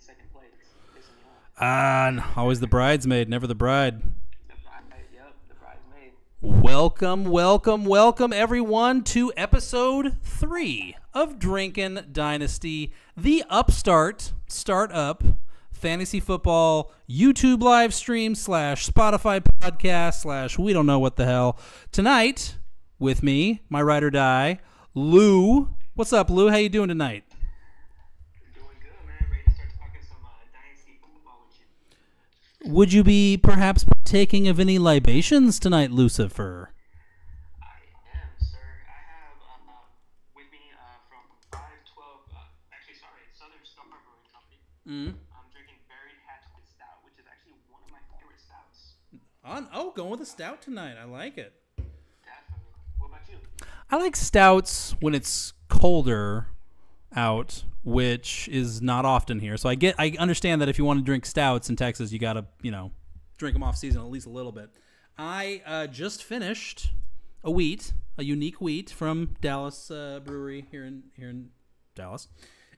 second place. Pissing me off. Always the bridesmaid, never the bride. The bridesmaid. Welcome, everyone, to episode 3 of Drinkin Dynasty, the startup fantasy football YouTube live stream / Spotify podcast / we don't know what the hell. Tonight, with me, my ride or die, Lou. What's up, Lou? How you doing tonight? Doing good, man. Ready to start talking some dynasty football with you. Would you be perhaps partaking of any libations tonight, Lucifer? I am, sir. I have with me from 512, Southern Star Brewing Company. I'm drinking Berry Hatchet Stout, which is actually one of my favorite stouts. Going with a stout tonight. I like it. Definitely. What about you? I like stouts when it's colder out, which is not often here. So I understand that if you want to drink stouts in Texas, you got to, drink them off season at least a little bit. I just finished a unique wheat from Dallas Brewery here in Dallas,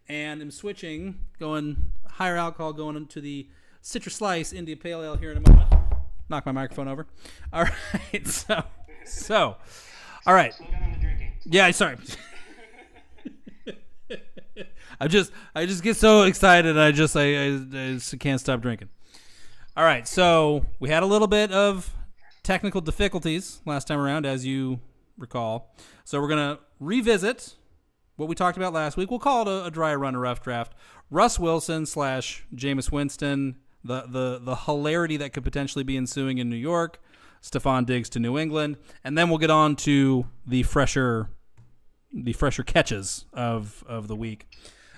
and I'm switching, going higher alcohol, going into the Citrus Slice India Pale Ale here in a moment. Knock my microphone over. All right, so all right. Slow down on the drinking. Yeah, sorry. I just get so excited. I just can't stop drinking. All right, so we had a little bit of technical difficulties last time around, as you recall. So we're gonna revisit what we talked about last week. We'll call it a dry run, a rough draft. Russ Wilson / Jameis Winston. The hilarity that could potentially be ensuing in New York. Stefon Diggs to New England, and then we'll get on to the fresher catches of the week.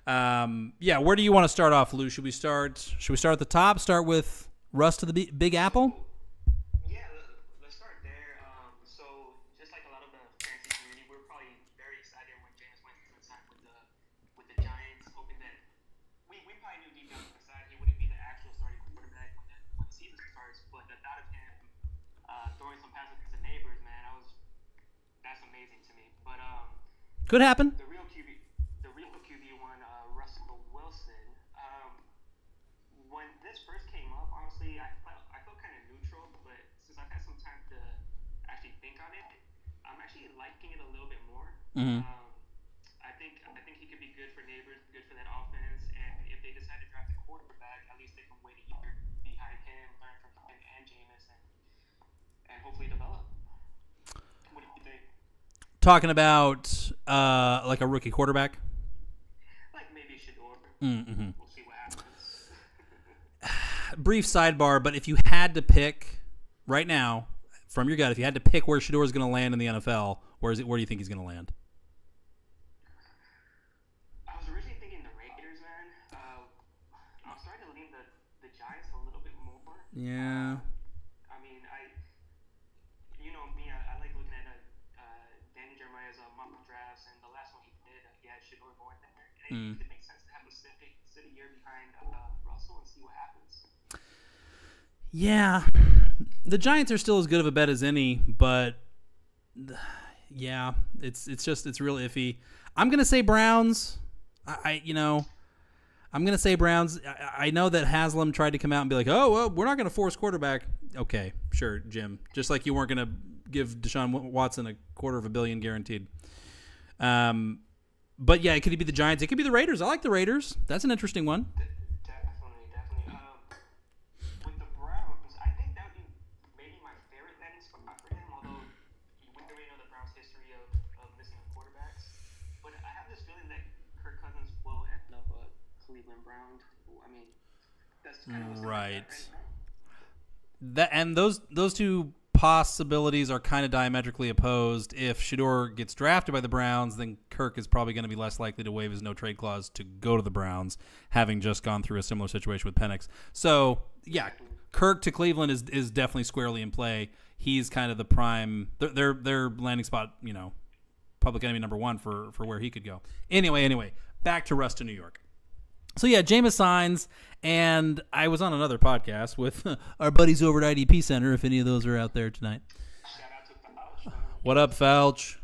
Where do you want to start off, Lou? Should we start at the top? Start with Russ to the Big Apple? Yeah, let's start there. So just like a lot of the fantasy community, we're probably very excited when Jameis Winston signed with the Giants, hoping that we probably knew deep down inside he wouldn't be the actual starting quarterback when the season starts, but the thought of him throwing some passes to neighbors, man, that's amazing to me. But could happen. The real QB one, Russell Wilson. When this first came up, honestly, I felt kind of neutral, but since I've had some time to actually think on it, I'm actually liking it a little bit more. Mm-hmm. I think he could be good for neighbors, good for that offense, and if they decide to draft a quarterback, at least they can wait a year behind him, learn from him and Jameis, and hopefully develop. What do you think? Talking about like a rookie quarterback. Like maybe Shador. Mm-hmm. We'll see what happens. Brief sidebar, but if you had to pick right now from your gut, if you had to pick where Shador is going to land in the NFL, where do you think he's going to land? I was originally thinking the Raiders, man. I'm starting to lean the Giants a little bit more. Yeah. I mean, I like looking at Danny Jeremiah's mock drafts, and the last one he did, he had Shador going there. And it makes sense to have him sit a year behind Russell and see what happens. Yeah, the Giants are still as good of a bet as any, but yeah, it's real iffy. I'm gonna say Browns. I'm gonna say Browns. I know that Haslam tried to come out and be like, "Oh, well, we're not gonna force quarterback." Okay, sure, Jim. Just like you weren't gonna give Deshaun Watson $250 million guaranteed. But yeah, it could be the Giants. It could be the Raiders. I like the Raiders. That's an interesting one. Definitely. With the Browns, I think that would be maybe my favorite landing spot for him, although we already know the Browns' history of missing quarterbacks. But I have this feeling that Kirk Cousins will end up a Cleveland Brown. I mean, that's kind of right. Those two possibilities are kind of diametrically opposed. If Shador gets drafted by the Browns, then Kirk is probably going to be less likely to waive his no-trade clause to go to the Browns, having just gone through a similar situation with Penix. So, yeah, Kirk to Cleveland is definitely squarely in play. He's kind of the prime their landing spot, public enemy number one for where he could go. Anyway, back to Russ to New York. So, yeah, Jameis signs, and I was on another podcast with our buddies over at IDP Center, if any of those are out there tonight. Shout out to Fouch. What up, Fouch?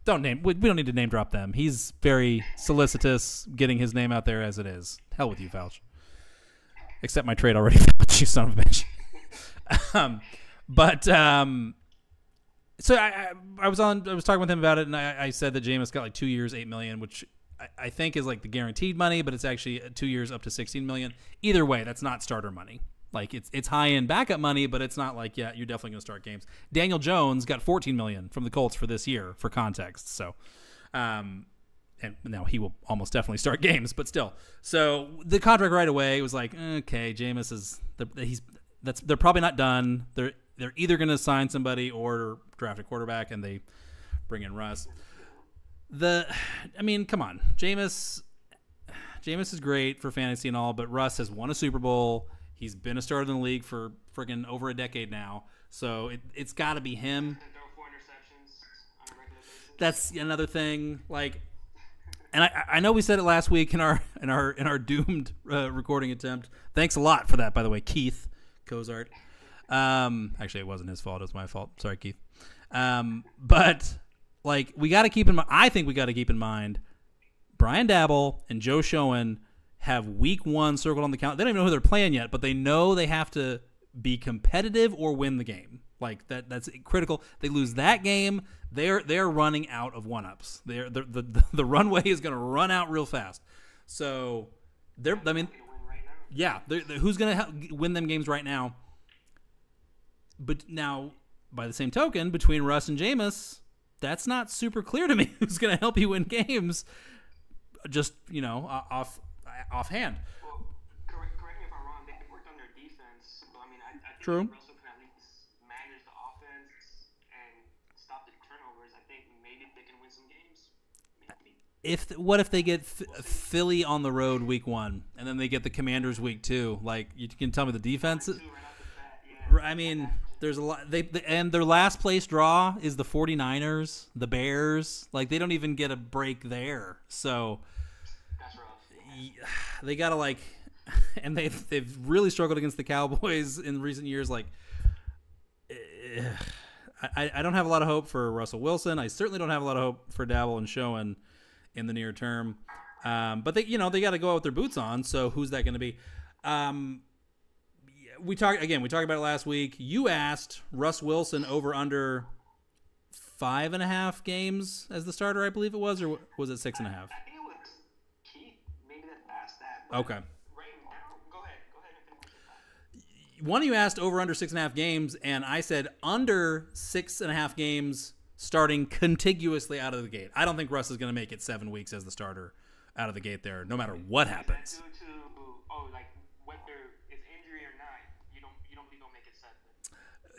don't name. We don't need to name drop them. He's very solicitous getting his name out there as it is. Hell with you, Fauch. Accept my trade already, Fauch, you son of a bitch. So I was talking with him about it, and I said that Jameis got like 2 years, $8 million, which I think is like the guaranteed money, but it's actually 2 years up to $16 million. Either way, that's not starter money. Like it's high end backup money, but it's not like, yeah, you're definitely going to start games. Daniel Jones got $14 million from the Colts for this year, for context. So, and now he will almost definitely start games, but still. So the contract right away was like, okay, Jameis is they're probably not done. They're either going to sign somebody or draft a quarterback, and they bring in Russ. Come on, Jameis is great for fantasy and all, but Russ has won a Super Bowl. He's been a starter in the league for friggin' over a decade now, so it's got to be him. That's another thing. Like, and I know we said it last week in our doomed recording attempt. Thanks a lot for that, by the way, Keith Cozart. Actually, it wasn't his fault. It was my fault. Sorry, Keith. But like, we got to keep in mind. I think we got to keep in mind Brian Daboll and Joe Schoen have week 1 circled on the calendar. They don't even know who they're playing yet, but they know they have to be competitive or win the game. Like that's critical. They lose that game, they're running out of 1-ups. The runway is going to run out real fast. So who's going to win them games right now? But now, by the same token, between Russ and Jameis, that's not super clear to me who's going to help you win games. Just offhand. Well, correct me if I'm wrong. They worked on their defense. So, I think True. Russell can at least manage the offense and stop the turnovers. I think maybe they can win some games. Maybe. What if they get Philly on the road week 1, and then they get the Commanders week 2? Like, you can tell me the defense. I mean, there's a lot. And their last place draw is the 49ers, the Bears. Like, they don't even get a break there. So they gotta and they've really struggled against the Cowboys in recent years. Like, I don't have a lot of hope for Russell Wilson. I certainly don't have a lot of hope for Daboll and Schoen in the near term. But they got to go out with their boots on. So who's that going to be? We talked about it last week. You asked Russ Wilson over under 5.5 games as the starter, I believe it was, or was it 6.5? I think it was Keith. Maybe that asked that. Okay. Right now, go ahead and finish that. One of you asked over under 6.5 games, and I said under 6.5 games starting contiguously out of the gate. I don't think Russ is going to make it 7 weeks as the starter out of the gate there, no matter what happens.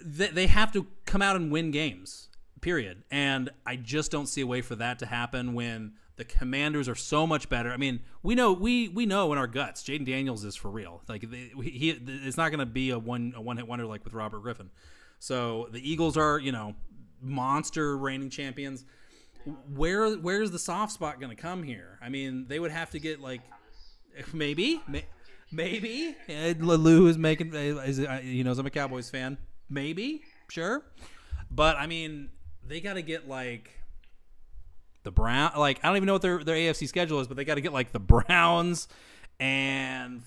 They have to come out and win games, period. And I just don't see a way for that to happen when the Commanders are so much better. I mean, we know in our guts, Jaden Daniels is for real. Like it's not going to be a one-hit wonder like with Robert Griffin. So the Eagles are, monster reigning champions. Where's the soft spot going to come here? I mean, they would have to get maybe. Lou is making. He knows I'm a Cowboys fan. Maybe, sure, but I mean, they got to get the Brown. I don't even know what their AFC schedule is, but they got to get the Browns and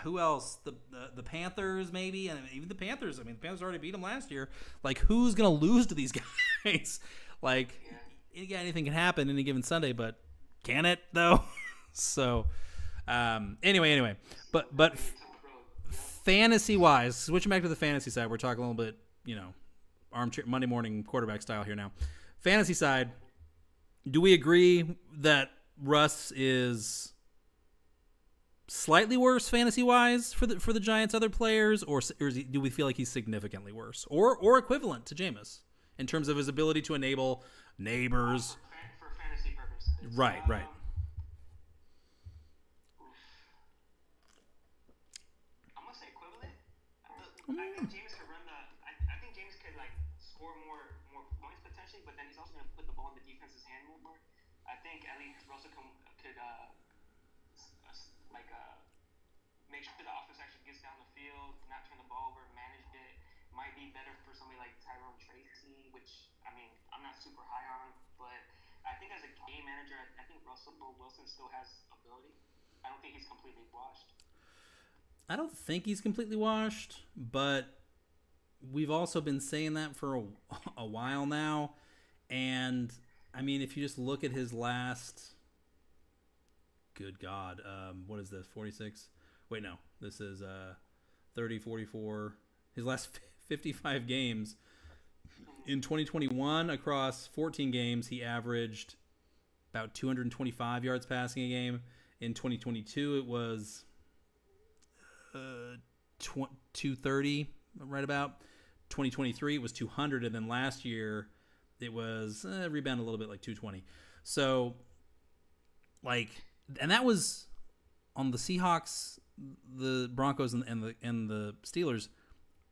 who else? The Panthers maybe, and even the Panthers. I mean, the Panthers already beat them last year. Who's gonna lose to these guys? Anything can happen any given Sunday, but can it though? So, anyway, but. Fantasy-wise, switching back to the fantasy side, we're talking a little bit, armchair Monday morning quarterback style here now. Fantasy side, do we agree that Russ is slightly worse fantasy-wise for the Giants' other players, or do we feel like he's significantly worse, or equivalent to Jameis in terms of his ability to enable neighbors? For fantasy purposes. Right. I think James could run I think James could score more points potentially, but then he's also going to put the ball in the defense's hand more. I think at least Russell could make sure the offense actually gets down the field, not turn the ball over, manage it. Might be better for somebody like Tyrone Tracy, which I mean, I'm not super high on him, but I think as a game manager, I think Russell Wilson still has ability. I don't think he's completely washed. I don't think he's completely washed, but we've also been saying that for a while now. And, I mean, if you just look at his last... Good God. What is this, 46? Wait, no. This is 30, 44. His last 55 games. In 2021, across 14 games, he averaged about 225 yards passing a game. In 2022, it was 230, right about. 2023, it was 200, and then last year, it was rebound a little bit, like 220. So, like, and that was on the Seahawks, the Broncos, and the Steelers.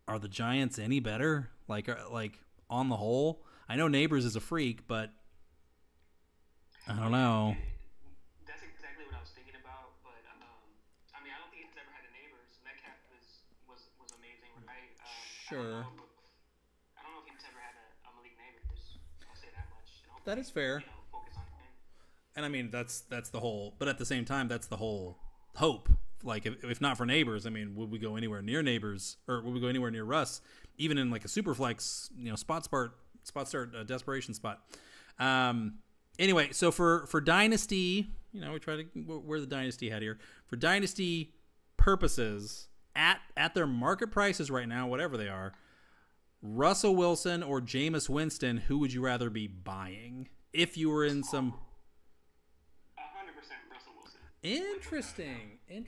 Are the Giants any better? Like on the whole, I know Neighbors is a freak, but I don't know. That's exactly what I was thinking about, but I mean, I don't think he's ever had a Neighbors. Metcalf was amazing, right? Sure. I don't know if he's ever had a Malik Neighbors. I'll say that much. That is fair. Focus on him. And I mean, that's the whole. But at the same time, that's the whole hope. Like, if not for Neighbors, I mean, would we go anywhere near Neighbors, or would we go anywhere near Russ, even in like a super flex, spot start, desperation spot. Anyway, so for Dynasty, we try to wear the Dynasty hat here. For Dynasty purposes, at their market prices right now, whatever they are, Russell Wilson or Jameis Winston, who would you rather be buying if you were in some... 100% Russell Wilson. Interesting. Without,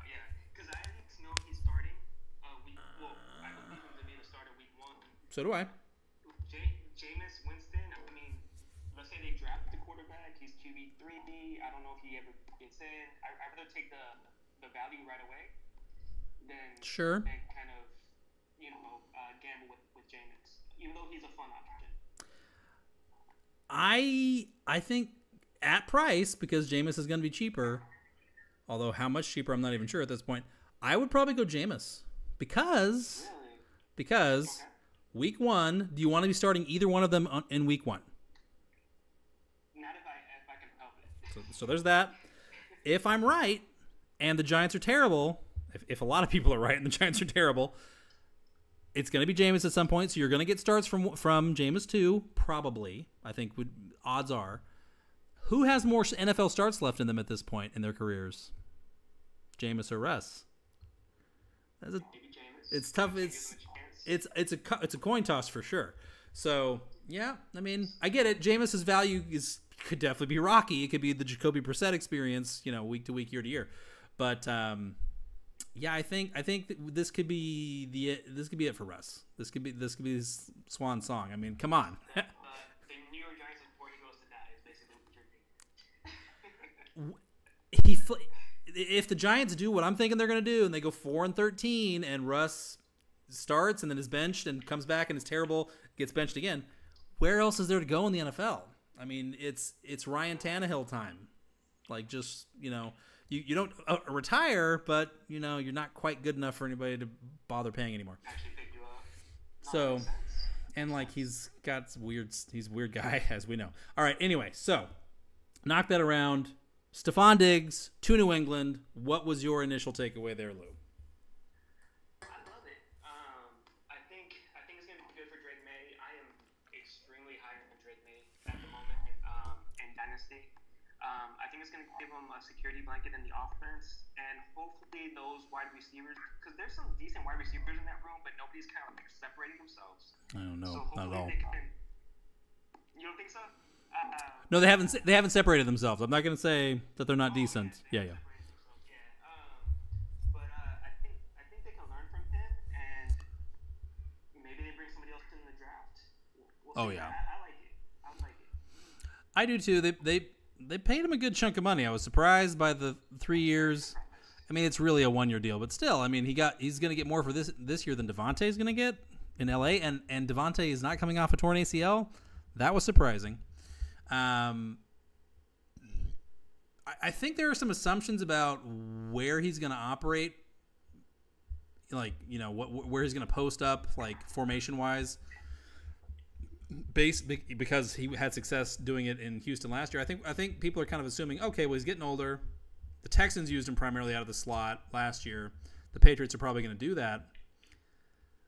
yeah. Because I at least know he's starting. I believe him to be the starter week 1. So do I. Jameis Winston, I mean, let's say they draft the quarterback. He's QB3. I don't know if he ever gets in. I'd rather take the value right away than kind of, gamble with Jameis, even though he's a fun option. I think at price, because Jameis is going to be cheaper, although how much cheaper, I'm not even sure at this point, I would probably go Jameis. Because okay. Week 1, do you want to be starting either one of them in week 1? Not if I can help it. So there's that. If I'm right, and the Giants are terrible, if a lot of people are right and the Giants are terrible, it's going to be Jameis at some point, so you're going to get starts from Jameis too, probably, I think odds are. Who has more NFL starts left in them at this point in their careers? Jameis or Russ? It's tough. It's a coin toss for sure. So yeah, I mean, I get it. Jameis's value could definitely be rocky. It could be the Jacoby Brissett experience, week to week, year to year. But yeah, I think this could be it for Russ. This could be his swan song. I mean, come on. The New York Giants before he goes to die is basically what you're thinking. If the Giants do what I'm thinking they're going to do, and they go 4-13, and Russ starts and then is benched and comes back and is terrible, gets benched again, where else is there to go in the NFL? I mean, it's Ryan Tannehill time. Like, just you don't retire, but you're not quite good enough for anybody to bother paying anymore. Actually pick you up. So, and like he's a weird guy, as we know. All right, anyway, so knock that around. Stefon Diggs to New England. What was your initial takeaway there, Lou? I love it. I think it's gonna be good for Drake May. I am extremely high on Drake May at the moment in Dynasty. I think it's gonna give him a security blanket in the offense, and hopefully those wide receivers, because there's some decent wide receivers in that room, but nobody's kind of separating themselves. I don't know, so not at all. You don't think so? No, they haven't separated themselves. I'm not going to say that they're not decent. Yeah. But I think they can learn from him, and maybe they bring somebody else in the draft. Yeah. I like it. I do too. They paid him a good chunk of money. I was surprised by the 3 years. I mean, it's really a 1-year deal, but still, I mean, he's going to get more for this year than Devontae's going to get in LA, and Devontae is not coming off a torn ACL. That was surprising. I think there are some assumptions about where he's going to operate, like where he's going to post up, like formation wise. because he had success doing it in Houston last year. I think people are kind of assuming, okay, well, he's getting older. The Texans used him primarily out of the slot last year. The Patriots are probably going to do that.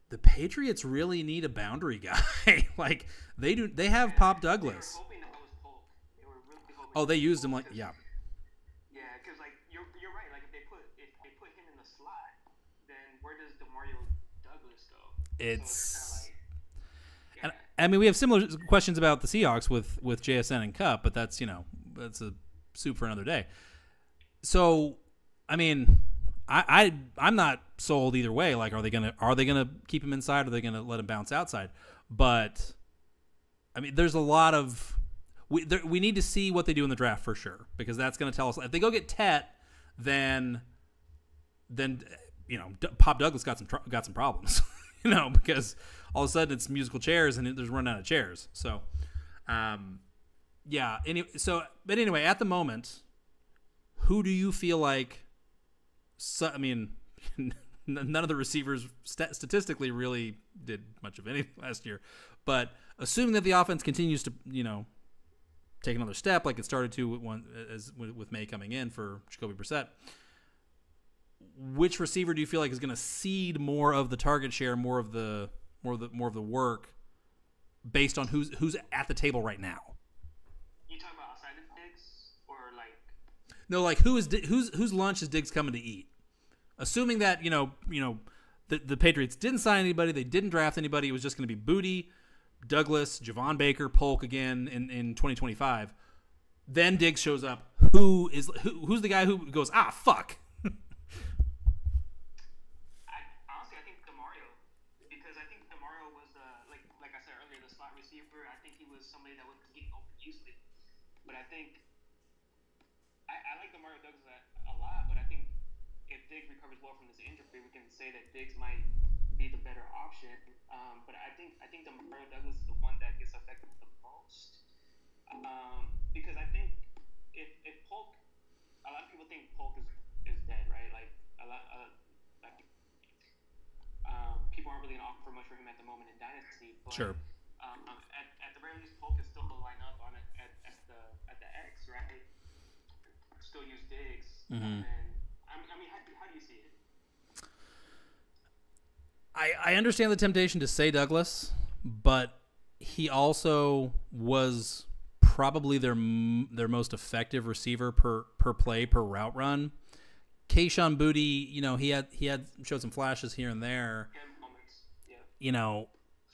The Patriots really need a boundary guy. Like they do. They have Pop Douglas. They were hoping that was Polk. They were really hoping. Oh, they used him like Yeah, because like you're right. Like if they put him in the slot, then where does Demario Douglas go? It's. And I mean, we have similar questions about the Seahawks with JSN and Cup, but that's that's a soup for another day. So, I mean, I'm not sold either way. Like, are they gonna keep him inside? Or are they gonna let him bounce outside? But I mean, there's a lot of we need to see what they do in the draft for sure, because that's gonna tell us if they go get Tet, then Pop Douglas got some problems, because all of a sudden it's musical chairs and there's running out of chairs. So, yeah. But anyway, at the moment, who do you feel like? I mean, none of the receivers statistically really did much of anything last year. But assuming that the offense continues to, take another step like it started to with May coming in for Jacoby Brissett, which receiver do you feel like is going to cede more of the target share, more of the work, based on who's at the table right now? You talking about outside of Diggs or like? No, like whose lunch is Diggs coming to eat? Assuming that the Patriots didn't sign anybody, they didn't draft anybody, it was just going to be Booty, Douglas, Javon Baker, Polk again in 2025. Then Diggs shows up. Who's the guy who goes, fuck? Honestly, I think Demario, because I think Demario was like I said earlier, the slot receiver. I think he was somebody that was getting open easily. But I think I like Demario Douglas a lot, but I think if Diggs recovers well from this injury, we can say that Diggs might be the better option. But I think Demario Douglas is the one that gets affected the most. Because I think if Polk, a lot of people think Polk is dead, right? Like a lot people aren't really gonna offer much for him at the moment in Dynasty. But, sure. At the very least, Polk is still the line up on it at the X, right? Still use Diggs. Mm-hmm. And I mean, how do you see it? I understand the temptation to say Douglas, but he also was probably their most effective receiver per play, per route run. Kayshon Boutte, he had showed some flashes here and there. Yeah.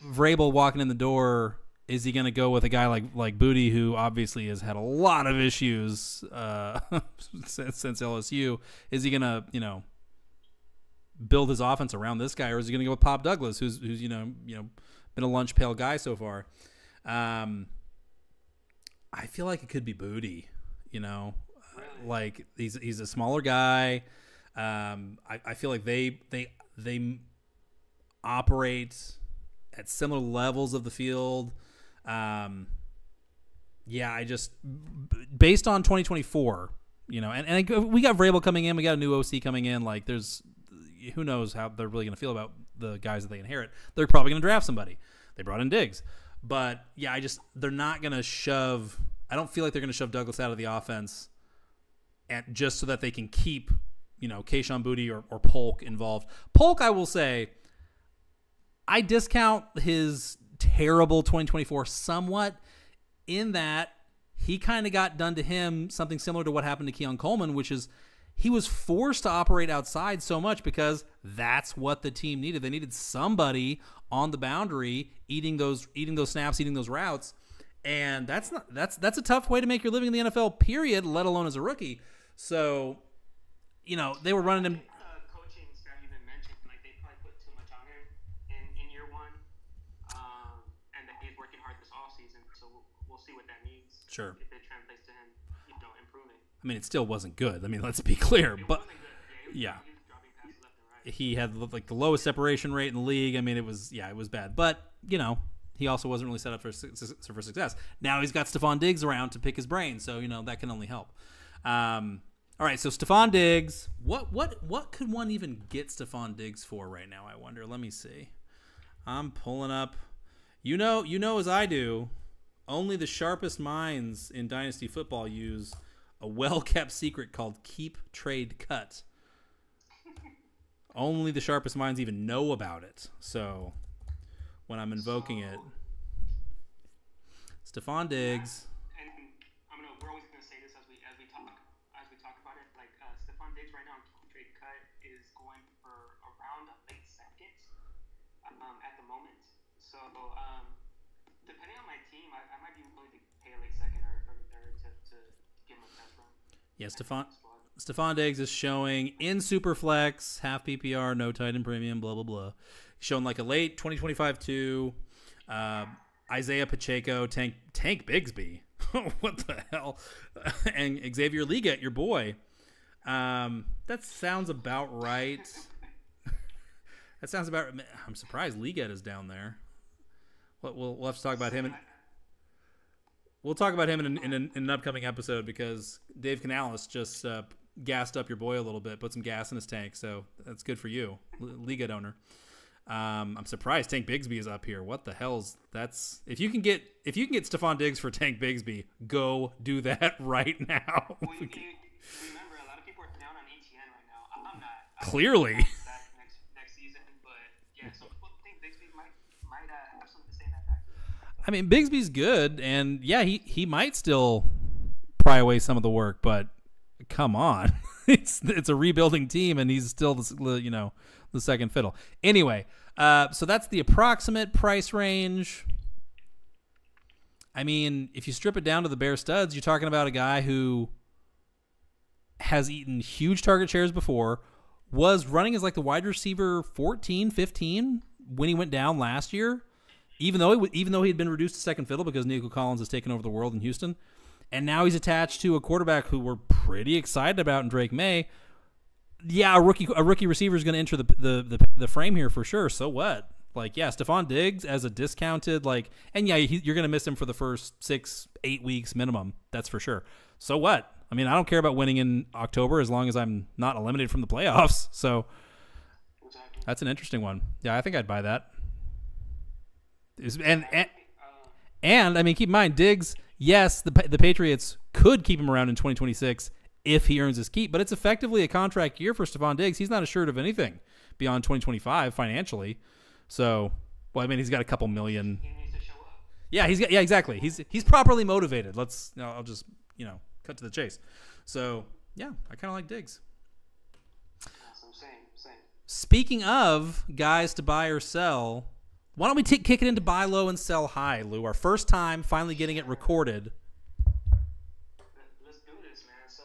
Vrabel walking in the door, is he going to go with a guy like Boutte, who obviously has had a lot of issues since LSU? Is he going to build his offense around this guy, or is he going to go with Pop Douglas, who's been a lunch pail guy so far? I feel like it could be Boutte. Like he's a smaller guy. I feel like they operate at similar levels of the field. I just, based on 2024, and we got Vrabel coming in, we got a new OC coming in. Like who knows how they're really going to feel about the guys that they inherit. They're probably going to draft somebody. They brought in Diggs, but they're not going to shove. I don't feel like they're going to shove Douglas out of the offense, and just so that they can keep, Kayshon Boutte or Polk involved. Polk, I will say, I discount his terrible 2024 somewhat, in that he kind of got done to him something similar to what happened to Keon Coleman, which is he was forced to operate outside so much because that's what the team needed. They needed somebody on the boundary eating those snaps, eating those routes. And that's a tough way to make your living in the NFL, period, let alone as a rookie. So, they were running him. The coaching staff even mentioned, like, they probably put too much on him in year one, and that he's working hard this offseason. So we'll see what that means. Sure. If it translates to him, improving. I mean, it still wasn't good. I mean, let's be clear. But wasn't good. He was dropping passes left and right. He had like the lowest separation rate in the league. I mean, it was bad. But he also wasn't really set up for success. Now he's got Stefon Diggs around to pick his brain, so that can only help. All right, so Stefon Diggs, what could one even get Stefon Diggs for right now? I wonder. Let me see. I'm pulling up You know as I do, only the sharpest minds in Dynasty football use a well-kept secret called keep, trade, cut. Only the sharpest minds even know about it. So when I'm invoking it, Stefon Diggs. And we're always gonna say this as we talk about it. Like Stefon Diggs right now on keep, trade, cut is going for around a late second at the moment. So depending on my team, I might be willing to pay a late second or third to give him a test run. Yeah, Stefon Diggs is showing in Superflex, half PPR, no tight end premium, blah, blah, blah. He's showing like a late 2025 2. Isaiah Pacheco, Tank Bigsby. What the hell? And Xavier Liggett, your boy. That sounds about right. That sounds about. I'm surprised Liggett is down there. We'll have to talk about him. We'll talk about him in an upcoming episode because Dave Canales just gassed up your boy a little bit, put some gas in his tank. So that's good for you, Liggett owner. I'm surprised Tank Bigsby is up here. What the hell's that's? If you can get Stefon Diggs for Tank Bigsby, go do that right now. Well, you remember a lot of people are down on ETN right now. I'm not. Clearly. Next season, but yeah, some people think Bigsby might have something to say in that fact. I mean, Bigsby's good, and yeah, he might still pry away some of the work, but come on, it's a rebuilding team, and he's still the second fiddle. Anyway, so that's the approximate price range. I mean, if you strip it down to the bare studs, you're talking about a guy who has eaten huge target shares before, was running as like the wide receiver 14, 15 when he went down last year, even though he had been reduced to second fiddle because Nico Collins has taken over the world in Houston. And now he's attached to a quarterback who we're pretty excited about in Drake May. Yeah, a rookie receiver is going to enter the frame here for sure. So what? Like, yeah, Stefon Diggs as a discounted, like, and yeah, you're going to miss him for the first 6-8 weeks minimum. That's for sure. So what? I mean, I don't care about winning in October as long as I'm not eliminated from the playoffs. So that's an interesting one. Yeah, I think I'd buy that. And I mean, keep in mind, Diggs, yes, the Patriots could keep him around in 2026 if he earns his keep, but it's effectively a contract year for Stefon Diggs. He's not assured of anything beyond 2025 financially. So, well, I mean, he's got a couple million. He needs to show up. Yeah, exactly. He's properly motivated. I'll just cut to the chase. So yeah, I kind of like Diggs. Awesome. Same. Speaking of guys to buy or sell, why don't we kick it into buy low and sell high, Lou? Our first time finally getting it recorded. Let's do this, man. So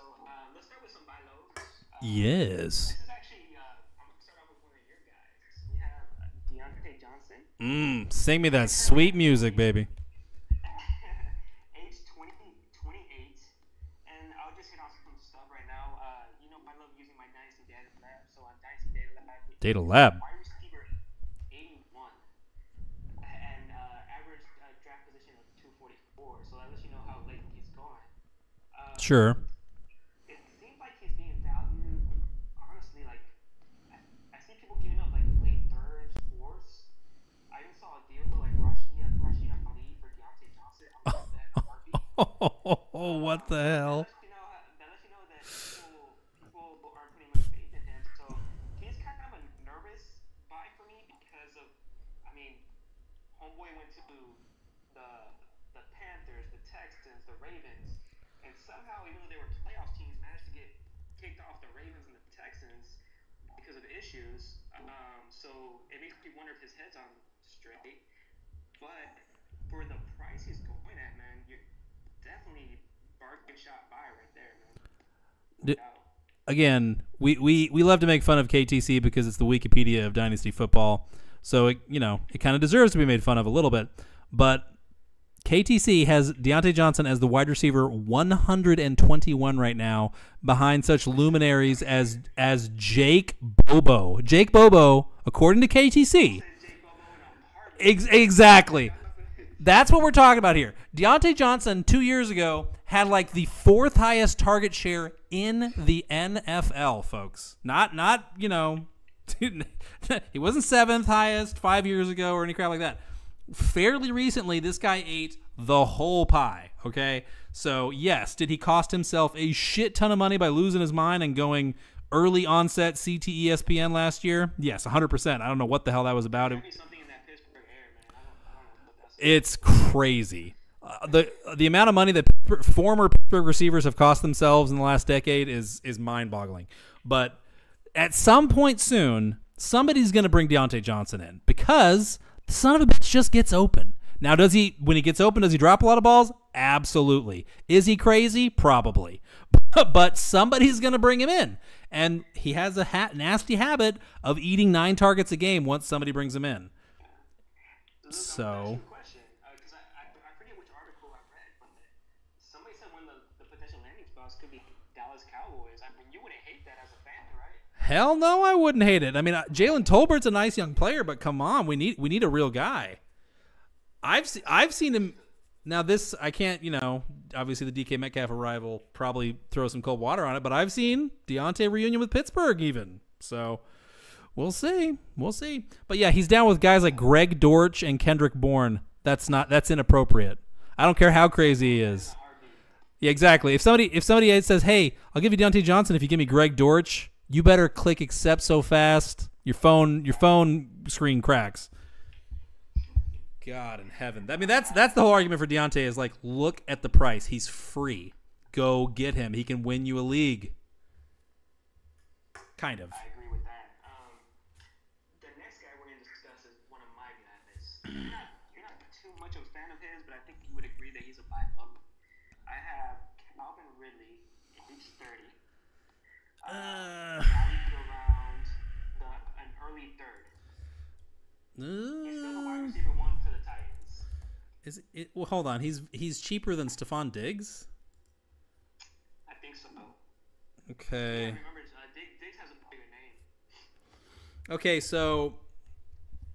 let's start with some buy lows. Yes. This is actually, I'm going to start off with one of your guys. We have Deontay Johnson. Sing me that sweet music, baby. Age 28. And I'll just hit on some stuff right now. I love using my Dynasty Data Lab. So on Dynasty Data Lab. Wide receiver 81. And average draft position of 244. So that lets you know how late he's going. Sure. It seems like he's being valued, honestly, like, I see people giving up, like, late thirds, fourths. I even saw a deal with, like, Rashid Ali for Deontay Johnson. Oh, what the hell? That lets you know that people aren't putting much faith in him. So he's kind of a nervous buy for me because of, I mean, homeboy went to the Panthers, the Texans, the Ravens, and somehow, even though they were playoff teams, managed to get kicked off the Ravens and the Texans because of issues. So it makes me wonder if his head's on straight. But for the price he's going at, man, you're definitely bargain shot buy right there, man. Again, we love to make fun of KTC because it's the Wikipedia of Dynasty football. So it kind of deserves to be made fun of a little bit. But KTC has Deontay Johnson as the wide receiver 121 right now, behind such luminaries as Jake Bobo. Jake Bobo, according to KTC. Exactly. That's what we're talking about here. Deontay Johnson 2 years ago had like the 4th highest target share in the NFL, folks. Not he wasn't 7th highest 5 years ago or any crap like that. fairly recently, this guy ate the whole pie, okay? So, yes, did he cost himself a shit ton of money by losing his mind and going early onset CT ESPN last year? Yes, 100%. I don't know what the hell that was about. Something in that Pittsburgh air, man. I don't know what that's It's crazy. The amount of money that former Pittsburgh receivers have cost themselves in the last decade is mind-boggling. But at some point soon, somebody's going to bring Deontay Johnson in because the son of a bitch just gets open. Now, when he gets open, does he drop a lot of balls? Absolutely. Is he crazy? Probably. But somebody's going to bring him in. And he has a nasty habit of eating 9 targets a game once somebody brings him in. So... I forget which article I read, but somebody said one of the potential landing spots could be Dallas Cowboys. I mean, you wouldn't hate that as a fan, right? Hell no, I wouldn't hate it. I mean, Jalen Tolbert's a nice young player, but come on, we need a real guy. I've seen him. Now this I can't, obviously the DK Metcalf arrival probably throw some cold water on it, but I've seen Deontay reunion with Pittsburgh even. So we'll see. But yeah, he's down with guys like Greg Dortch and Kendrick Bourne. That's inappropriate. I don't care how crazy he is. Yeah, exactly. If somebody says, "Hey, I'll give you Deontay Johnson if you give me Greg Dortch," you better click accept so fast your phone screen cracks. God in heaven. I mean, that's the whole argument for Deontay is like, look at the price. He's free. Go get him. He can win you a league. Kind of. I agree with that. The next guy we're going to discuss is one of my guys. You're not too much of a fan of his, but I think you would agree that he's a buy low. I have Calvin Ridley, age 30. Around an early third. He's still the wide receiver 1 for the Titans. Is it? Well, hold on. He's cheaper than Stefon Diggs. I think so. Okay. Yeah, remember, Diggs has a bigger name. Okay, so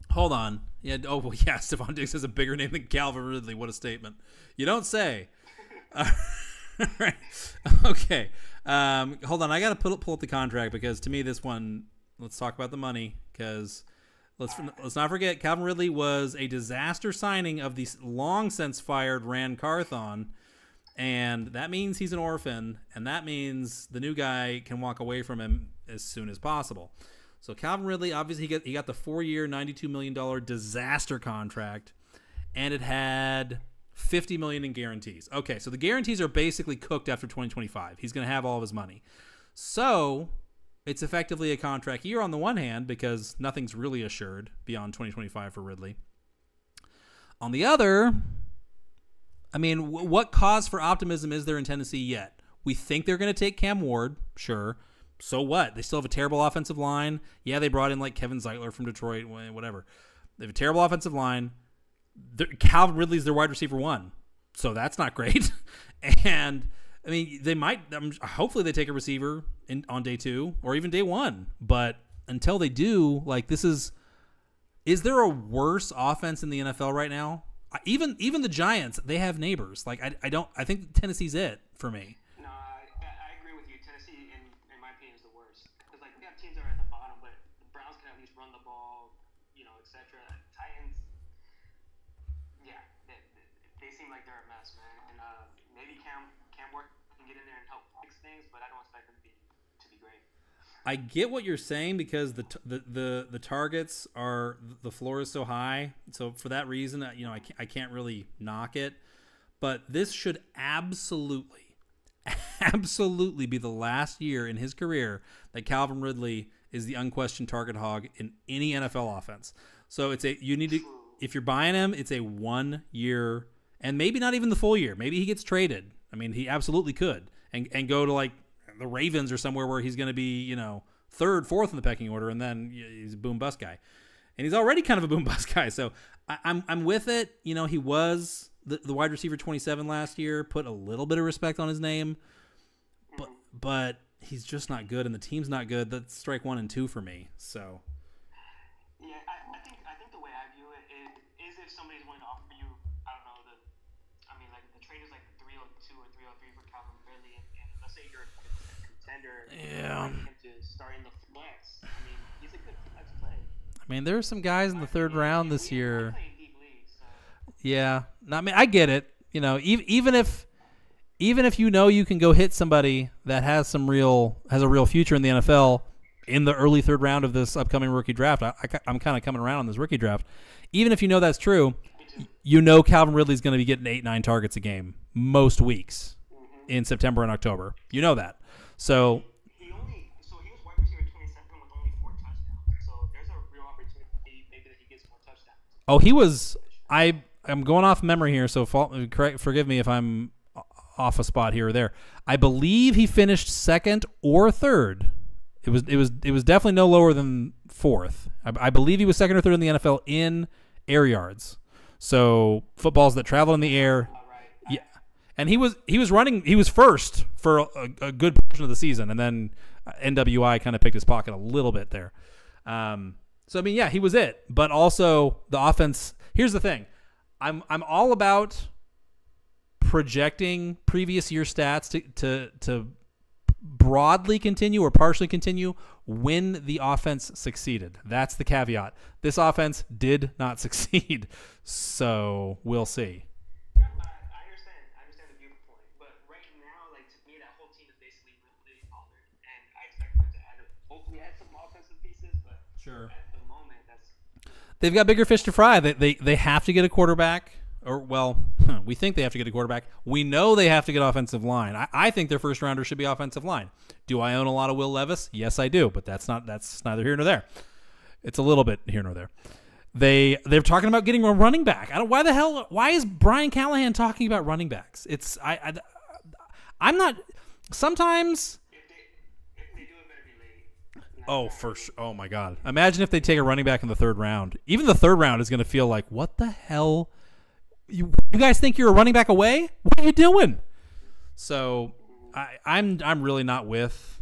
hold on. Yeah. Oh, well, yeah. Stefon Diggs has a bigger name than Calvin Ridley. What a statement! You don't say. All right. Okay. Hold on. I gotta pull up the contract because to me this one. Let's talk about the money because. Let's not forget, Calvin Ridley was a disaster signing of the long since fired Rand Carthon, and that means he's an orphan, and that means the new guy can walk away from him as soon as possible. So Calvin Ridley, obviously, he got the 4-year, $92 million disaster contract, and it had $50 million in guarantees. Okay, so the guarantees are basically cooked after 2025. He's going to have all of his money. So it's effectively a contract year on the one hand because nothing's really assured beyond 2025 for Ridley. On the other, I mean, what cause for optimism is there in Tennessee yet? We think they're going to take Cam Ward, sure. So what? They still have a terrible offensive line. Yeah, they brought in like Kevin Zeitler from Detroit, whatever. They have a terrible offensive line. Calvin Ridley's their wide receiver 1. So that's not great. And I mean, they might. Hopefully, they take a receiver on day 2 or even day 1. But until they do, like this is there a worse offense in the NFL right now? Even the Giants, they have neighbors. Like I think Tennessee's it for me. No, I agree with you. Tennessee, in my opinion, is the worst because like we have teams that are at the bottom, but the Browns can at least run the ball, etc. Titans, yeah, they seem like they're a mess, man. And maybe Cam Ward can get in there and help fix things, but I don't expect them to be great. I get what you're saying because the targets are the floor is so high, so for that reason, I can't really knock it. But this should absolutely be the last year in his career that Calvin Ridley is the unquestioned target hog in any NFL offense. So if you're buying him, it's a 1 year and maybe not even the full year. Maybe he gets traded. I mean, he absolutely could and go to like the Ravens or somewhere where he's going to be, 3rd, 4th in the pecking order, and then he's a boom bust guy. And he's already kind of a boom bust guy. So I'm with it. He was the wide receiver 27 last year, put a little bit of respect on his name, but he's just not good, and the team's not good. That's strike 1 and 2 for me. So. Yeah, I think the way I view it is if somebody's willing to offer you, I don't know, the trade is like 302 or 303 for Calvin Ridley, and let's say you're a contender, yeah, to start in the flex. I mean, he's a good flex play. I mean, there are some guys in the 3rd round this year. We're playing deep leagues, so Yeah, I mean, I get it. You know, even if you can go hit somebody that has a real future in the NFL in the early third round of this upcoming rookie draft, I'm kind of coming around on this rookie draft. Even if you know that's true, you know Calvin Ridley's going to be getting 8-9 targets a game most weeks in September and October. You know that. So he was wide receiver 27 with only 4 touchdowns. So there's a real opportunity maybe that he gets more touchdowns. Oh, he was. I'm going off memory here, so forgive me if I'm off a spot here or there. I believe he finished second or third. It was definitely no lower than fourth. I believe he was second or third in the NFL in air yards. So footballs that travel in the air. Yeah. And he was running. He was first for a good portion of the season, and then NWI kind of picked his pocket a little bit there. So I mean, yeah, he was it. But also the offense. Here's the thing. I'm all about projecting previous year stats to broadly continue or partially continue when the offense succeeded. That's the caveat. This offense did not succeed, so we'll see. I understand the viewpoint, but right now, like, to me, that whole team is basically really altered, and I expect them to hopefully add some offensive pieces, but sure. At the moment, they've got bigger fish to fry. They have to get a quarterback. Or, well, we think they have to get a quarterback. We know they have to get offensive line. I think their first rounder should be offensive line. Do I own a lot of Will Levis? Yes, I do, but that's neither here nor there. It's a little bit here nor there. They're talking about getting a running back. Why is Brian Callahan talking about running backs? I'm not. Sometimes. if they do it, better be late. Oh, for sure. Oh my God! Imagine if they take a running back in the third round. Even the third round is going to feel like, what the hell? You guys think you're a running back away? What are you doing? So I'm really not with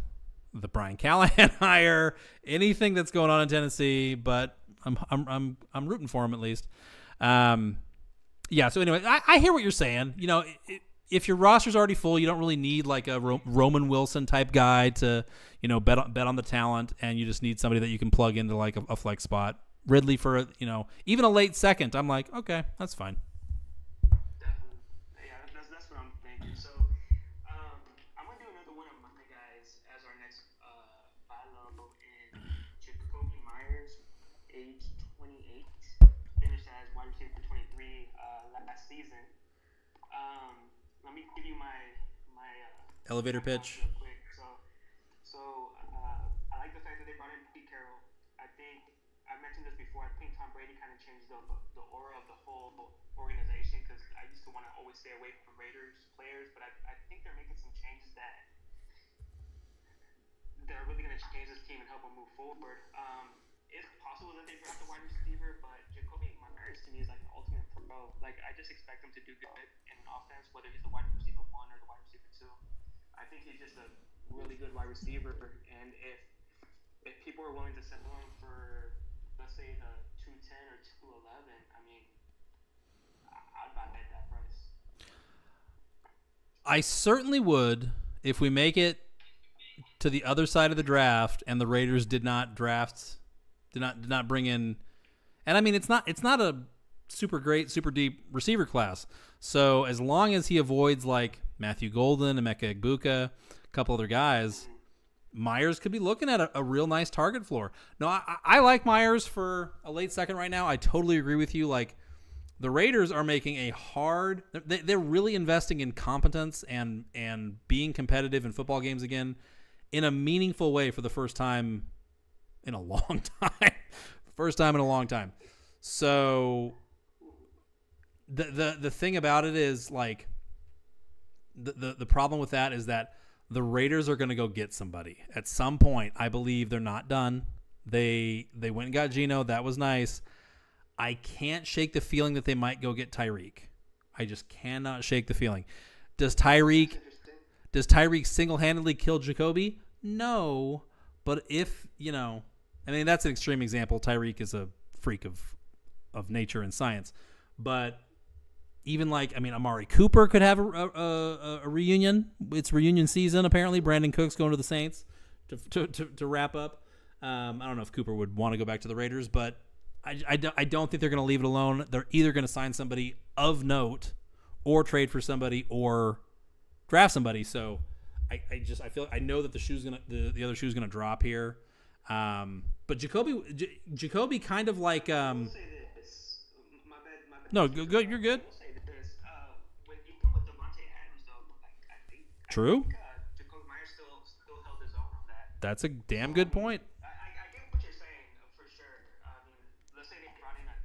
the Brian Callahan hire, anything that's going on in Tennessee, but I'm rooting for him at least. Yeah. So anyway, I hear what you're saying. You know, if your roster's already full, you don't really need like a Roman Wilson type guy to, you know, bet on the talent, and you just need somebody that you can plug into like a flex spot. Ridley for even a late second. I'm like, okay, that's fine. That's what I'm thinking. So, I'm gonna do another one of my guys as our next buy low in Jacoby Myers, age 28, finished as wide receiver for 23 last season. Let me give you my elevator pitch. Real quick. I like the fact that they brought in Pete Carroll. I think I mentioned this before. I think Tom Brady kind of changed the aura of the whole organization, because I used to want to always stay away from Raiders players, but I think they're making some changes that they're really going to change this team and help them move forward. It's possible that they draft a wide receiver, but Jacoby Myers to me is like an ultimate pro. Like, I just expect him to do good in an offense, whether he's the wide receiver 1 or the wide receiver 2. I think he's just a really good wide receiver, and if people are willing to settle him for, let's say, the 210 or 211, I mean, I'd buy at that price. I certainly would if we make it to the other side of the draft and the Raiders did not bring in, and I mean it's not a super great, super deep receiver class. So as long as he avoids like Matthew Golden, Emeka Egbuka, a couple other guys, Myers could be looking at a real nice target floor. No, I like Myers for a late second right now. I totally agree with you. Like, the Raiders are making they're really investing in competence and being competitive in football games again in a meaningful way for the first time in a long time. First time in a long time. So the thing about it is, like, the problem with that is that the Raiders are going to go get somebody at some point. I believe they're not done. They went and got Geno. That was nice. I can't shake the feeling that they might go get Tyreek. I just cannot shake the feeling. Does Tyreek single-handedly kill Jacoby? No. But if, I mean, that's an extreme example. Tyreek is a freak of nature and science. But even like, I mean, Amari Cooper could have a reunion. It's reunion season, apparently. Brandon Cooks going to the Saints to wrap up. I don't know if Cooper would want to go back to the Raiders, but I don't think they're going to leave it alone. They're either going to sign somebody of note, or trade for somebody, or draft somebody. So I know that the other shoe's gonna drop here. But Jacoby kind of like I will say this. My bad. no, go, you're good. I will say this. When you come with Devontae Adams, though, True. I think Jacoby Myers still held his own on that. That's a damn good point. I get what you're saying for sure. I mean, let's say they brought in a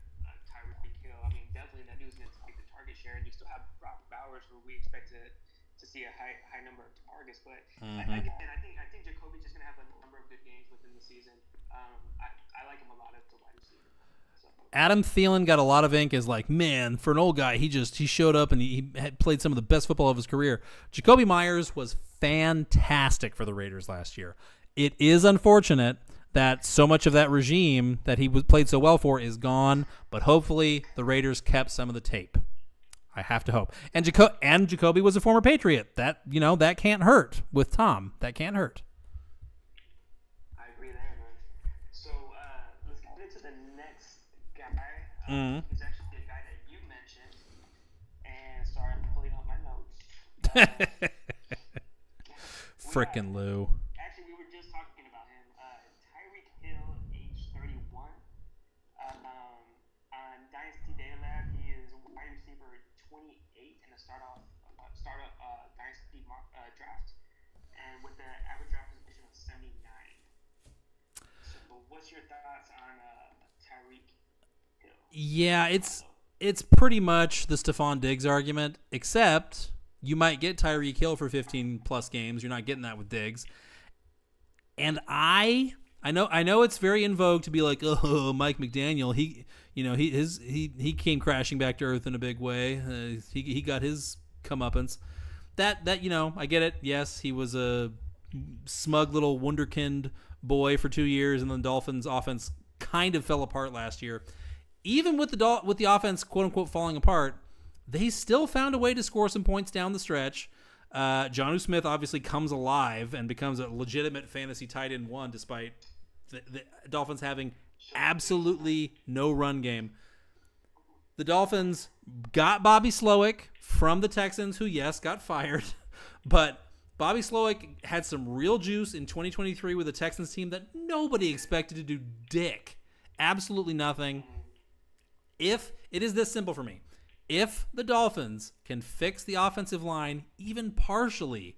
Tyreek Hill. I mean, definitely that dude's going to take the target share, and you still have Brock Bowers, where we expect to see a high number of targets. But I think Jacoby's just going to have a number of good games within the season. I like him a lot as a wide receiver. So. Adam Thielen got a lot of ink as like, man, for an old guy, he showed up and he had played some of the best football of his career. Jacoby Myers was fantastic for the Raiders last year. It is unfortunate that so much of that regime that he played so well for is gone, but hopefully the Raiders kept some of the tape. I have to hope. And Jacoby was a former Patriot. That can't hurt with Tom. That can't hurt. I agree there, man. So let's get into the next guy. He's actually a guy that you mentioned. And sorry, I'm pulling up my notes. Frickin' Lou. Actually, we were just talking about him. Tyreek Hill, age 31. On Dynasty Data Lab, he is wide receiver 28 in the startup Dynasty draft, and with the average draft position of 79. So, what's your thoughts on Tyreek Hill? Yeah, it's pretty much the Stefon Diggs argument, except you might get Tyreek Hill for 15 plus games. You're not getting that with Diggs. And I know it's very in vogue to be like, oh, Mike McDaniel, he came crashing back to earth in a big way. He got his comeuppance. That I get it. Yes, he was a smug little wunderkind boy for 2 years, and the Dolphins' offense kind of fell apart last year. Even with the offense quote unquote falling apart, they still found a way to score some points down the stretch. Jonnu Smith obviously comes alive and becomes a legitimate fantasy tight end one, despite the Dolphins having absolutely no run game. The Dolphins got Bobby Slowick from the Texans, who, yes, got fired. But Bobby Slowick had some real juice in 2023 with a Texans team that nobody expected to do dick. Absolutely nothing. If it is this simple for me, if the Dolphins can fix the offensive line even partially,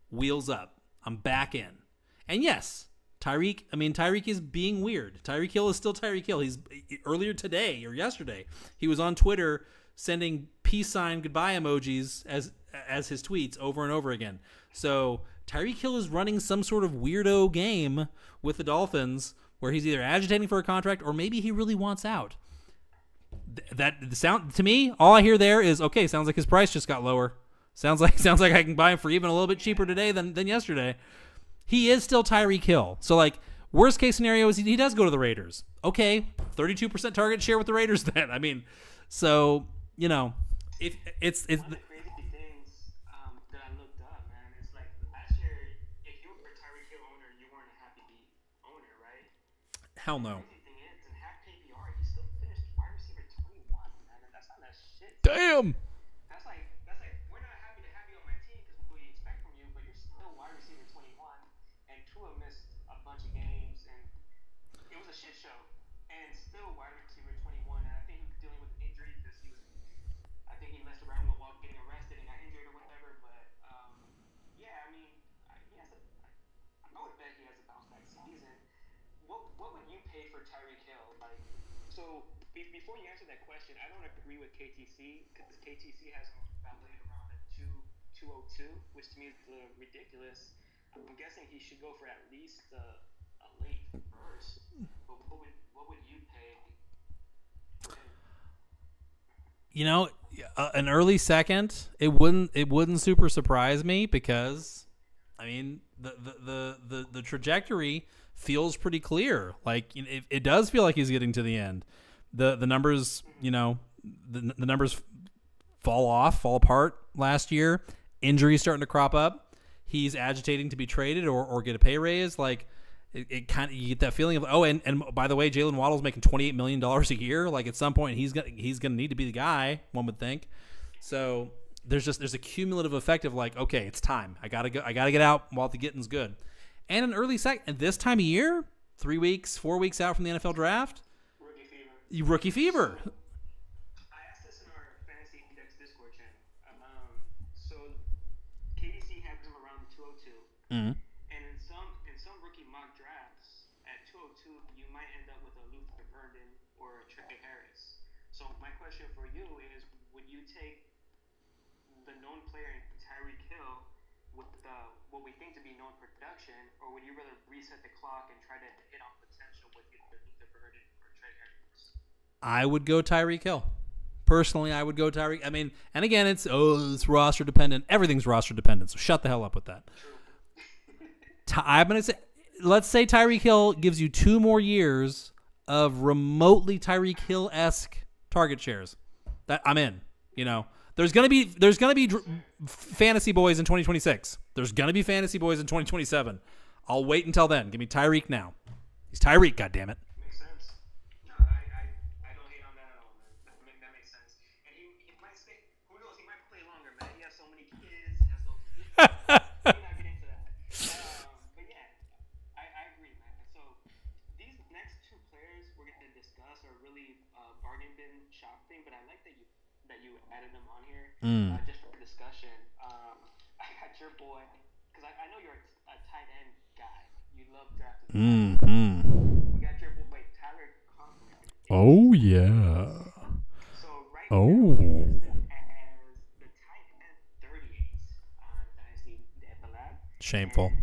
wheels up. I'm back in. And yes, Tyreek is being weird. Tyreek Hill is still Tyreek Hill. He's earlier today or yesterday, he was on Twitter sending peace sign goodbye emojis as his tweets over and over again. So Tyreek Hill is running some sort of weirdo game with the Dolphins where he's either agitating for a contract or maybe he really wants out. That sound to me, all I hear there is, okay, sounds like his price just got lower. Sounds like I can buy him for even a little bit cheaper today than yesterday. He is still Tyreek Hill. So like worst case scenario is he does go to the Raiders. Okay, 32% target share with the Raiders then. I mean, so if it's One of the crazy things that I looked up, man, it's like last year, if you were a Tyreek Hill owner, you weren't a happy owner, right? hell no. Damn. That's like we're not happy to have you on my team because we expect from you, but you're still wide receiver 21, and Tua missed a bunch of games, and it was a shit show, and still wide receiver 21. And I think he was dealing with injury because I think he messed around while getting arrested and got injured or whatever. But yeah, I mean, I would bet he has a bounce back season. What would you pay for Tyreek Hill? Like, so. Before you answer that question, I don't agree with KTC because KTC has him valued around a 202, which to me is ridiculous. I'm guessing he should go for at least a late first. But what would you pay? An early second, it wouldn't super surprise me because, I mean, the trajectory feels pretty clear. Like it does feel like he's getting to the end. The numbers, the numbers fall apart last year. Injuries starting to crop up. He's agitating to be traded or get a pay raise. Like, it kind of, you get that feeling of, oh, and by the way, Jalen Waddle's making $28 million a year. Like at some point he's gonna need to be the guy, one would think. So there's a cumulative effect of like, okay, it's time. I gotta get out while the getting's good. And an early and this time of year, 3 weeks, 4 weeks out from the NFL draft, rookie fever. I asked this in our Fantasy Index Discord channel. So KDC has him around 202. Mm-hmm. And in some rookie mock drafts, at 202, you might end up with a Luther Burden or a Trey Harris. So my question for you is, would you take the known player Tyreek Hill with what we think to be known production, or would you rather reset the clock and try to hit on potential with either Luther Burden or Trey Harris? I would go Tyreek Hill. Personally, I would go Tyreek. I mean, and again, it's roster dependent. Everything's roster dependent, so shut the hell up with that. I'm going to say, let's say Tyreek Hill gives you 2 more years of remotely Tyreek Hill-esque target shares. That I'm in. You know, there's going to be fantasy boys in 2026. There's going to be fantasy boys in 2027. I'll wait until then. Give me Tyreek now. He's Tyreek, goddammit. Makes sense. No, I don't hate on that at all, man. That makes sense. And he might stay. Who knows? He might play longer, man. He has so many kids. Has those. Maybe not get into that. But yeah, I agree, man. So these next 2 players we're going to discuss are really bargain bin shop thing. But I like that you added them on here just for discussion. I got your boy, because I know you're a tight end guy. You love drafting. Mm-hmm. We got your boy Tyler Conklin. Oh yeah. So now as the tight end 38 on Dynasty at the lab. Shameful.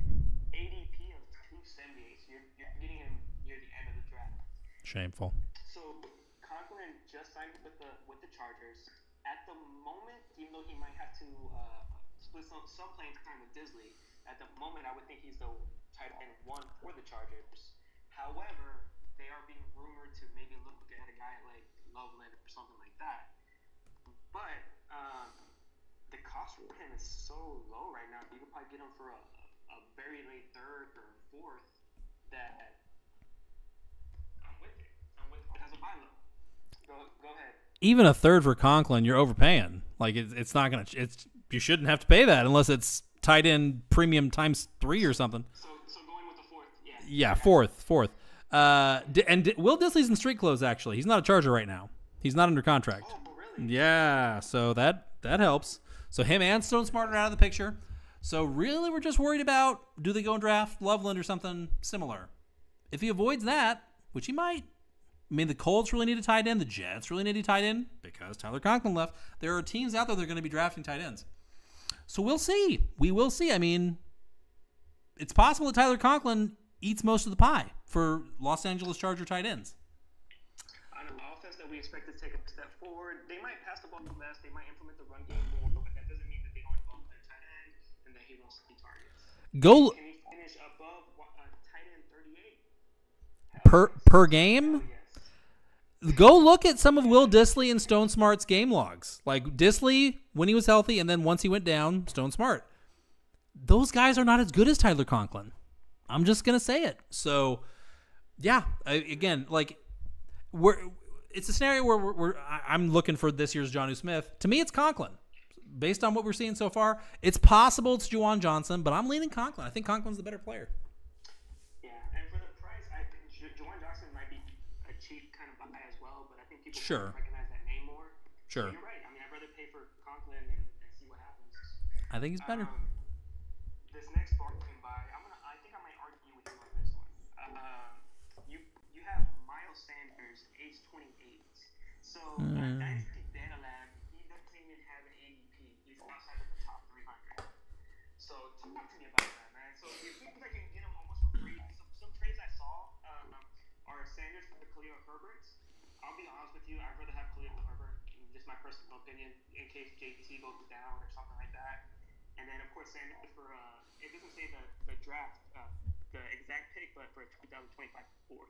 ADP of 278. So you're getting him near the end of the draft. Shameful. So Conklin just signed with the Chargers. At the moment, even though he might have to split some playing time with Disley, at the moment I would think he's the tight end 1 for the Chargers. However, they are being rumored to maybe look at a guy like Loveland or something like that. But the cost for him is so low right now. You could probably get him for a very late 3rd or 4th. That I'm with it. It has a buy low. Go ahead. Even a 3rd for Conklin, you're overpaying. Like it's not gonna. You shouldn't have to pay that unless it's tight end premium times 3 or something. So going with the 4th, yeah. Yeah, 4th. And Will Disley's in street clothes. Actually, he's not a Charger right now. He's not under contract. Oh, really? Yeah, so that helps. So him and Stone Smart are out of the picture. So really, we're just worried about, do they go and draft Loveland or something similar? If he avoids that, which he might. I mean, the Colts really need a tight end. The Jets really need a tight end because Tyler Conklin left. There are teams out there that are going to be drafting tight ends. So we'll see. We will see. I mean, it's possible that Tyler Conklin eats most of the pie for Los Angeles Charger tight ends. On an offense that we expect to take a step forward, they might pass the ball less. They might implement the run game more, but that doesn't mean that they don't involve their tight end and that he won't see targets. Can he finish above tight end 38? Per game? Yes. Go look at some of Will Disley and Stone Smart's game logs. Like Disley when he was healthy, and then once he went down, Stone Smart. Those guys are not as good as Tyler Conklin. I'm just gonna say it. So, yeah. Again, like it's a scenario where I'm looking for this year's Jonnu Smith. To me, it's Conklin. Based on what we're seeing so far, it's possible it's Juwan Johnson, but I'm leaning Conklin. I think Conklin's the better player. Yeah, and for the price, I think Juwan Johnson might be a cheap kind of buy as well, but I think people recognize that name more. Sure. So you're right. I mean, I'd rather pay for Conklin and see what happens. I think he's better. This next bargain buy, I think I might argue with you on this one. You have Miles Sanders, age 28. So Dynasty Data Lab, he doesn't even have an ADP. He's outside of the top 300. So talk to me about that, man. So it seems like I can get him almost for free. Some trades I saw are Sanders for the Khalil Herbert. I'll be honest with you, I'd rather have Khalil Herbert, just my personal opinion, in case JT goes down or something like that. And then, of course, Sanders for, it doesn't say the draft, the exact pick, but for a 2025 fourth.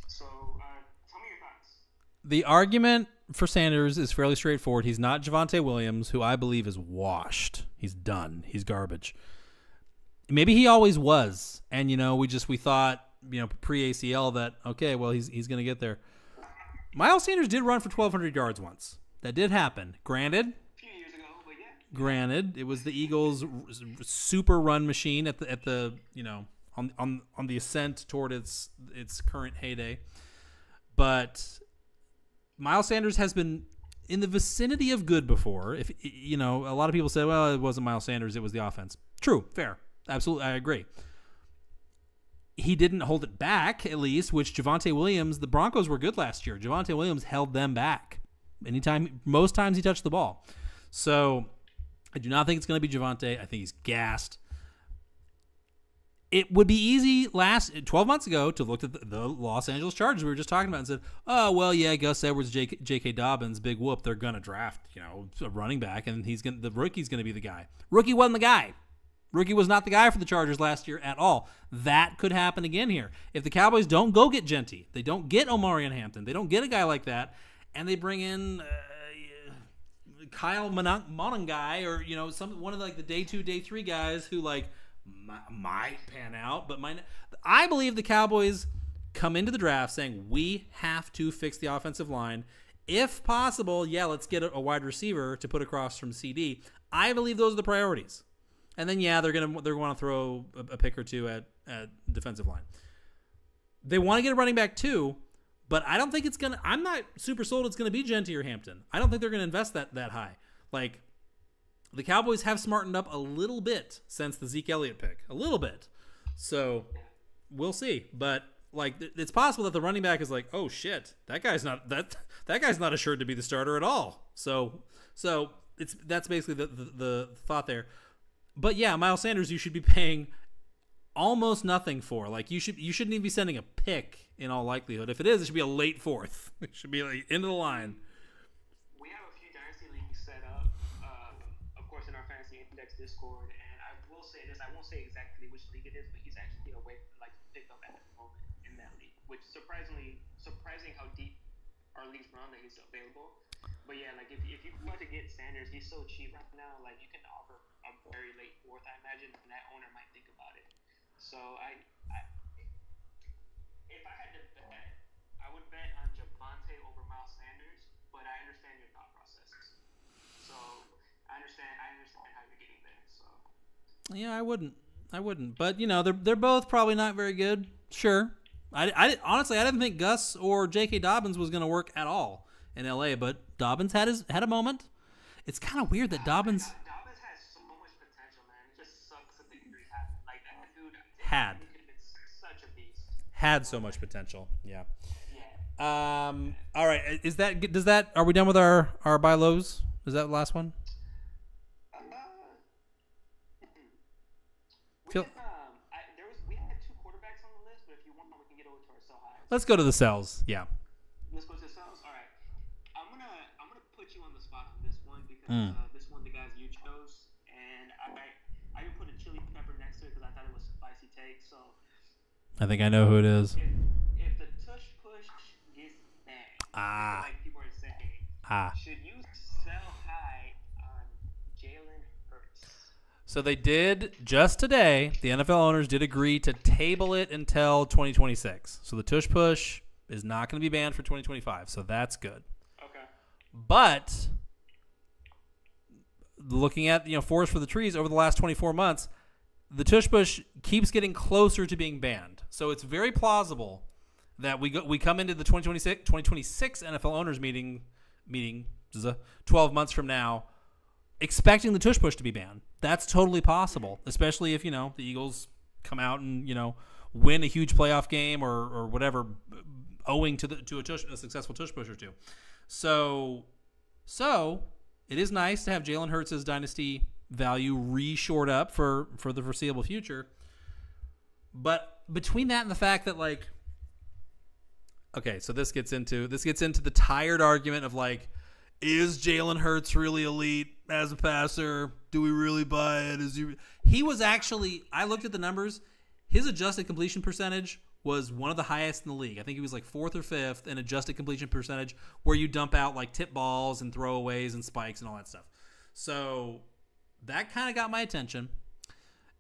So tell me your thoughts. The argument for Sanders is fairly straightforward. He's not Javonte Williams, who I believe is washed. He's done. He's garbage. maybe he always was, and we thought pre ACL that okay, well he's going to get there. Miles Sanders did run for 1,200 yards once. That did happen. Granted, A few years ago, but yeah. Granted, it was the Eagles' super run machine at the on the ascent toward its current heyday. But Miles Sanders has been in the vicinity of good before. If a lot of people say, well, it wasn't Miles Sanders, it was the offense. True, fair, absolutely, I agree. He didn't hold it back, at least, which Javonte Williams, the Broncos were good last year. Javonte Williams held them back. Most times he touched the ball. So I do not think it's going to be Javonte. I think he's gassed. It would be easy 12 months ago to look at the Los Angeles Chargers we were just talking about and said, oh, well, yeah, Gus Edwards, J.K. Dobbins, big whoop. They're going to draft, a running back, and the rookie's going to be the guy. Rookie wasn't the guy. Rookie was not the guy for the Chargers last year at all. That could happen again here. If the Cowboys don't go get Genty, they don't get Omarion Hampton, they don't get a guy like that, and they bring in Kyle Monangai or one of the day 2, day 3 guys who might pan out, but I believe the Cowboys come into the draft saying we have to fix the offensive line. If possible, yeah, let's get a wide receiver to put across from CD. I believe those are the priorities. And then, yeah, they're going to throw a pick or two at defensive line. They want to get a running back too, but I don't think it's going to – I'm not super sold it's going to be Genty or Hampton. I don't think they're going to invest that high. The Cowboys have smartened up a little bit since the Zeke Elliott pick. A little bit. So we'll see. But, it's possible that the running back is oh, shit, that guy's not assured to be the starter at all. So that's basically the thought there. But yeah, Miles Sanders, you should be paying almost nothing for. You shouldn't even be sending a pick in all likelihood. If it is, it should be a late 4th. It should be into the line. We have a few dynasty leagues set up, of course, in our Fantasy Index Discord. And I will say this: I won't say exactly which league it is, but he's actually picked up at the moment in that league, which surprising how deep our leagues run that he's available. But yeah, if you want to get Sanders, he's so cheap right now. You can offer a very late 4th, I imagine, and that owner might think about it. So if I had to bet, I would bet on Javonte over Miles Sanders, but I understand your thought process. So I understand how you're getting there. So yeah, I wouldn't, but they're both probably not very good. Sure, I honestly I didn't think Gus or J.K. Dobbins was going to work at all in L.A., but Dobbins had a moment. It's kind of weird that Dobbins has so much potential, man. It just sucks that the injuries happen. That dude had such a beast. Had so much potential. Yeah. All right. Are we done with our buy lows? Is that the last one? We had 2 quarterbacks on the list, but if you want, we can get over to our sell high. Let's go to the sells. Yeah. Let's go to the sells. All right. I'm gonna put you on the spot on this one because this one the guys you chose, and I even put a chili pepper next to it because I thought it was a spicy take. So I think I know who it is. If the tush push gets bad, people are saying, should you sell high on Jalen Hurts? So they did just today. The NFL owners did agree to table it until 2026. So the tush push is not going to be banned for 2025. So that's good. Okay. But looking at forest for the trees over the last 24 months, the tush push keeps getting closer to being banned. So it's very plausible that we come into the 2026 NFL owners meeting 12 months from now expecting the tush push to be banned. That's totally possible, especially if the Eagles come out and win a huge playoff game or whatever, owing to a successful tush push or two. So it is nice to have Jalen Hurts' dynasty value re-shored up for the foreseeable future. But between that and the fact that okay, so this gets into the tired argument of is Jalen Hurts really elite as a passer? Do we really buy it? He was actually, I looked at the numbers, his adjusted completion percentage was one of the highest in the league. I think he was 4th or 5th in adjusted completion percentage, where you dump out tip balls and throwaways and spikes and all that stuff. So that kind of got my attention.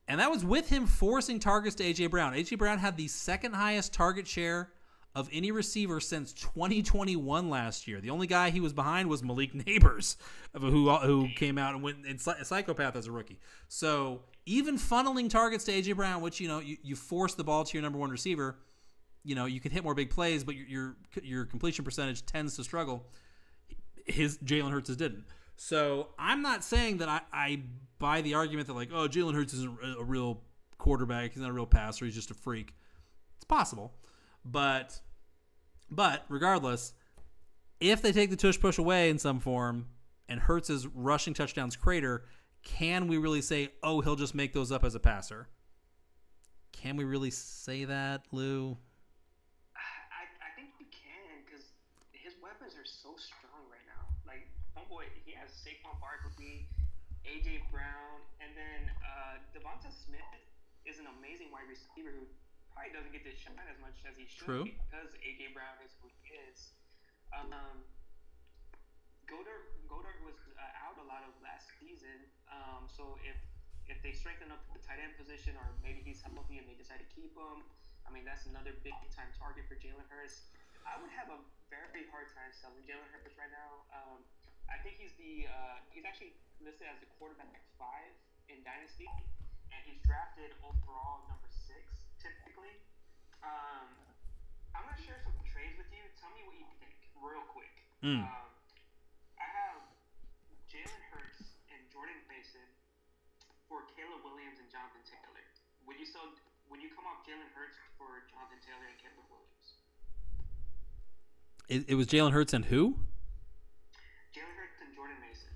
And that was with him forcing targets to A.J. Brown. A.J. Brown had the second highest target share of any receiver since 2021 last year. The only guy he was behind was Malik Neighbors, who came out and went in psychopath as a rookie. So even funneling targets to A.J. Brown, which, you force the ball to your number one receiver, you can hit more big plays, but your completion percentage tends to struggle. Jalen Hurts didn't. So I'm not saying that I buy the argument that, like, oh, Jalen Hurts isn't a real quarterback. He's not a real passer. He's just a freak. It's possible. But regardless, if they take the tush push away in some form and Hurts' rushing touchdowns crater, can we really say, oh, he'll just make those up as a passer? Can we really say that, Lou? I think we can, because his weapons are so strong right now. Like, homeboy, he has Saquon Barkley, A.J. Brown, and then Devonta Smith is an amazing wide receiver who probably doesn't get to shine as much as he should. True. Because A.J. Brown is who he is. Goddard was out a lot of last season. So if they strengthen up the tight end position, or maybe he's healthy and they decide to keep him, I mean, that's another big time target for Jalen Hurts. I would have a very hard time selling Jalen Hurts right now. I think he's actually listed as the quarterback 5 in Dynasty, and he's drafted overall number 6 typically. I'm not sure some trades with you. Tell me what you think real quick. I have Jalen Hurts and Jordan Mason for Caleb Williams and Jonathan Taylor. Would you come off Jalen Hurts for Jonathan Taylor and Caleb Williams? It was Jalen Hurts and who? Jalen Hurts and Jordan Mason.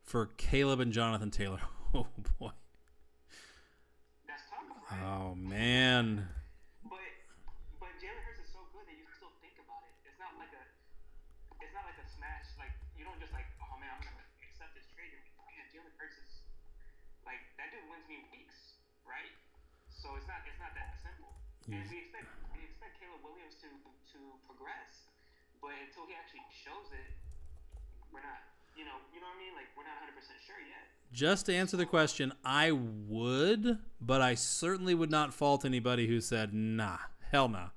For Caleb and Jonathan Taylor. Oh, boy. That's tough, right? Oh, man. But Jalen Hurts is so good that you still think about it. It's not like a smash. Like, you don't just like, oh man, I'm gonna accept this trade. You're like, man, Jalen Hurts is like, that dude wins me weeks, right? So it's not that simple. And we expect Caleb Williams to progress, but until he actually shows it, we're not. You know what I mean? Like, we're not 100% sure yet. Just to answer the question, I would, but I certainly would not fault anybody who said, nah, hell nah.